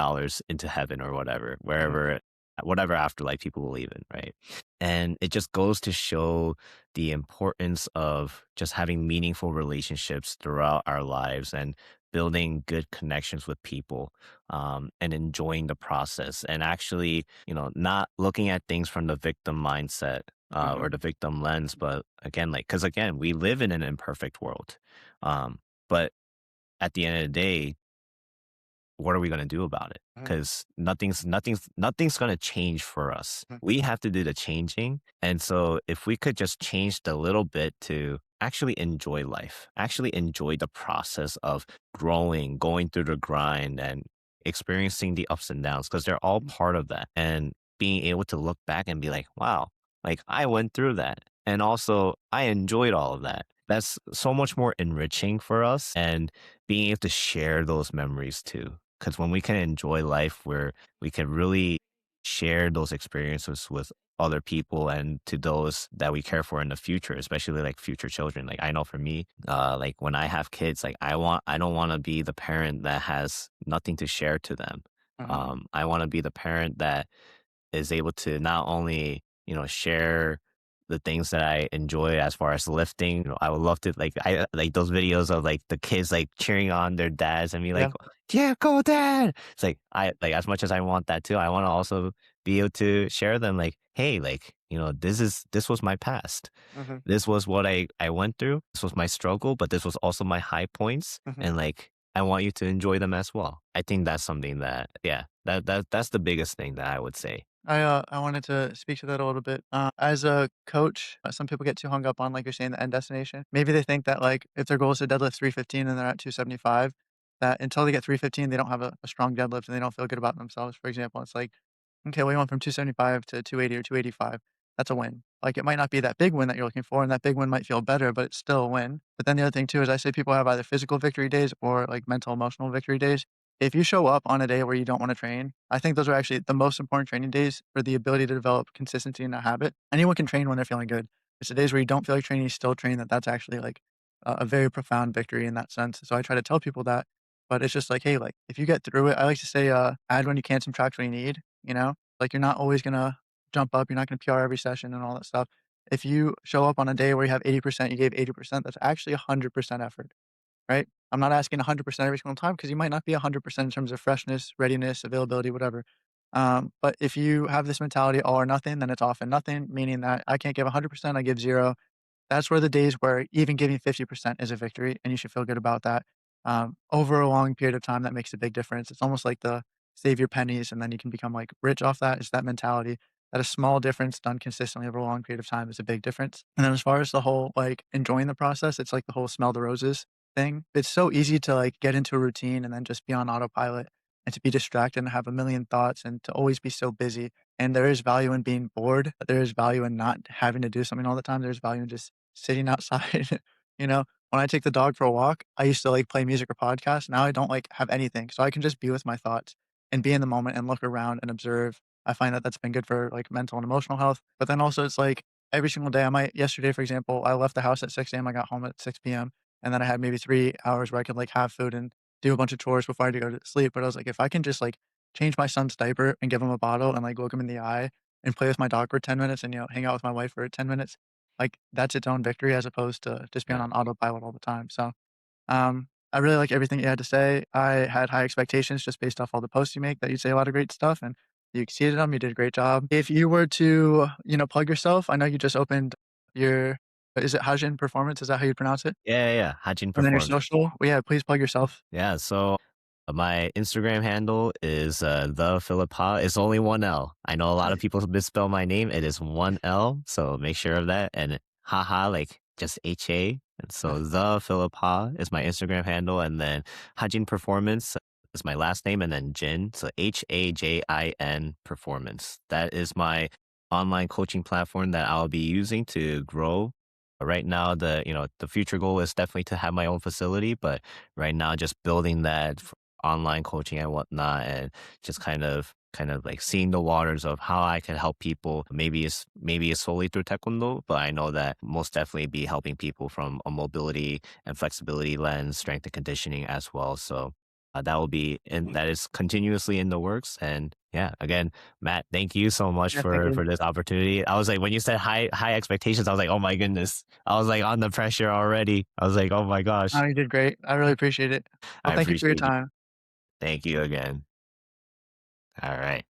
B: into heaven or whatever,
A: mhm,
B: wherever, whatever afterlife people believe in, right? And it just goes to show the importance of just having meaningful relationships throughout our lives and building good connections with people, and enjoying the process and actually, you know, not looking at things from the victim mindset,
A: mhm,
B: or the victim lens, but again, like, because again, we live in an imperfect world. But at the end of the day, what are we going to do about it?
A: mhm,
B: Because nothing's going to change for us.
A: mhm,
B: We have to do the changing. And so if we could just change the little bit to actually enjoy life, actually enjoy the process of growing, going through the grind and experiencing the ups and downs, because they're all
A: mhm,
B: part of that. And being able to look back and be like, wow, like I went through that. And also I enjoyed all of that. That's so much more enriching for us. And being able to share those memories too. Because when we can enjoy life, where we can really share those experiences with other people and to those that we care for in the future, especially like future children. Like I know for me, like when I have kids, like I don't want to be the parent that has nothing to share to them.
A: mhm,
B: I want to be the parent that is able to not only, you know, share the things that I enjoy as far as lifting. You know, I would love to like I like those videos of like the kids like cheering on their dads and be like,
A: yeah,
B: "Yeah, go dad!" It's like I like as much as I want that too. I want to also be able to share them like, "Hey, like you know, this was my past.
A: mhm,
B: This was what I went through. This was my struggle, but this was also my high points,
A: mhm.
B: and like." I want you to enjoy them as well. I think that's something that, yeah, that's the biggest thing that I would say.
A: I wanted to speak to that a little bit. As a coach, some people get too hung up on, like you're saying, the end destination. Maybe they think that like if their goal is to deadlift 315 and they're at 275, that until they get 315, they don't have a strong deadlift and they don't feel good about themselves. For example, it's like, okay, we went from 275 to 280 or 285. That's a win. Like it might not be that big win that you're looking for, and that big win might feel better, but it's still a win. But then the other thing too is I say people have either physical victory days or like mental emotional victory days. If you show up on a day where you don't wanna train, I think those are actually the most important training days for the ability to develop consistency in a habit. Anyone can train when they're feeling good. It's the days where you don't feel like training, you still train, that's actually like a very profound victory in that sense. So I try to tell people that, but it's just like, hey, like if you get through it, I like to say, add when you can, subtract when you need, you know? Like you're not always gonna jump up, you're not gonna PR every session and all that stuff. If you show up on a day where you have 80%, you gave 80%, that's actually 100% effort. Right? I'm not asking 100% every single time because you might not be 100% in terms of freshness, readiness, availability, whatever. But if you have this mentality all or nothing, then it's often nothing, meaning that I can't give 100%, I give 0. That's where the days where even giving 50% is a victory, and you should feel good about that. Over a long period of time, that makes a big difference. It's almost like the save your pennies and then you can become like rich off that. It's that mentality that a small difference done consistently over a long period of time is a big difference. And then as far as the whole like enjoying the process, it's like the whole smell the roses thing. It's so easy to like get into a routine and then just be on autopilot. and to be distracted and have a million thoughts and to always be so busy. And there is value in being bored, but there is value in not having to do something all the time. There's value in just sitting outside. You know, when I take the dog for a walk, I used to like play music or podcasts. Now I don't like have anything. So I can just be with my thoughts and be in the moment and look around and observe. I find that that's been good for like mental and emotional health. But then also it's like every single day yesterday, for example, I left the house at 6 a.m. I got home at 6 p.m. And then I had maybe 3 hours where I could like have food and do a bunch of chores before I had to go to sleep. But I was like, if I can just like change my son's diaper and give him a bottle and like look him in the eye and play with my dog for 10 minutes and, hang out with my wife for 10 minutes, like that's its own victory as opposed to just being
B: Yeah.
A: on autopilot all the time. So, I really like everything you had to say. I had high expectations just based off all the posts you make that you say a lot of great stuff and you exceeded them. You did a great job. If you were to, plug yourself, I know you just opened your, is it Hajin Performance? Is that how you pronounce it?
B: Yeah, yeah, yeah. Hajin
A: And then your
B: performs.
A: social? Well, yeah, please plug yourself.
B: Yeah, so my Instagram handle is the Philip Ha. It's only one L. I know a lot of people misspell my name. It is one L, so make sure of that. And haha, like just HA. And so the Philip Ha is my Instagram handle, and then Hajin Performance is my last name, and then Jin. So HAJIN Performance. That is my online coaching platform that I'll be using to grow. Right now, the future goal is definitely to have my own facility, but right now just building that online coaching and whatnot, and just kind of like seeing the waters of how I can help people. Maybe it's solely through taekwondo, but I know that most definitely be helping people from a mobility and flexibility lens, strength and conditioning as well. So that will be, and that is continuously in the works. And yeah, again, Matt, thank you so much
A: Yeah, thank you.
B: for this opportunity. I was like, when you said high expectations, I was like, oh my goodness, I was like on the pressure already. I was like, oh my
A: Oh,
B: gosh.
A: you did great. I really appreciate it. Well,
B: I
A: thank you for your
B: appreciate you.
A: time.
B: Thank you again. All right.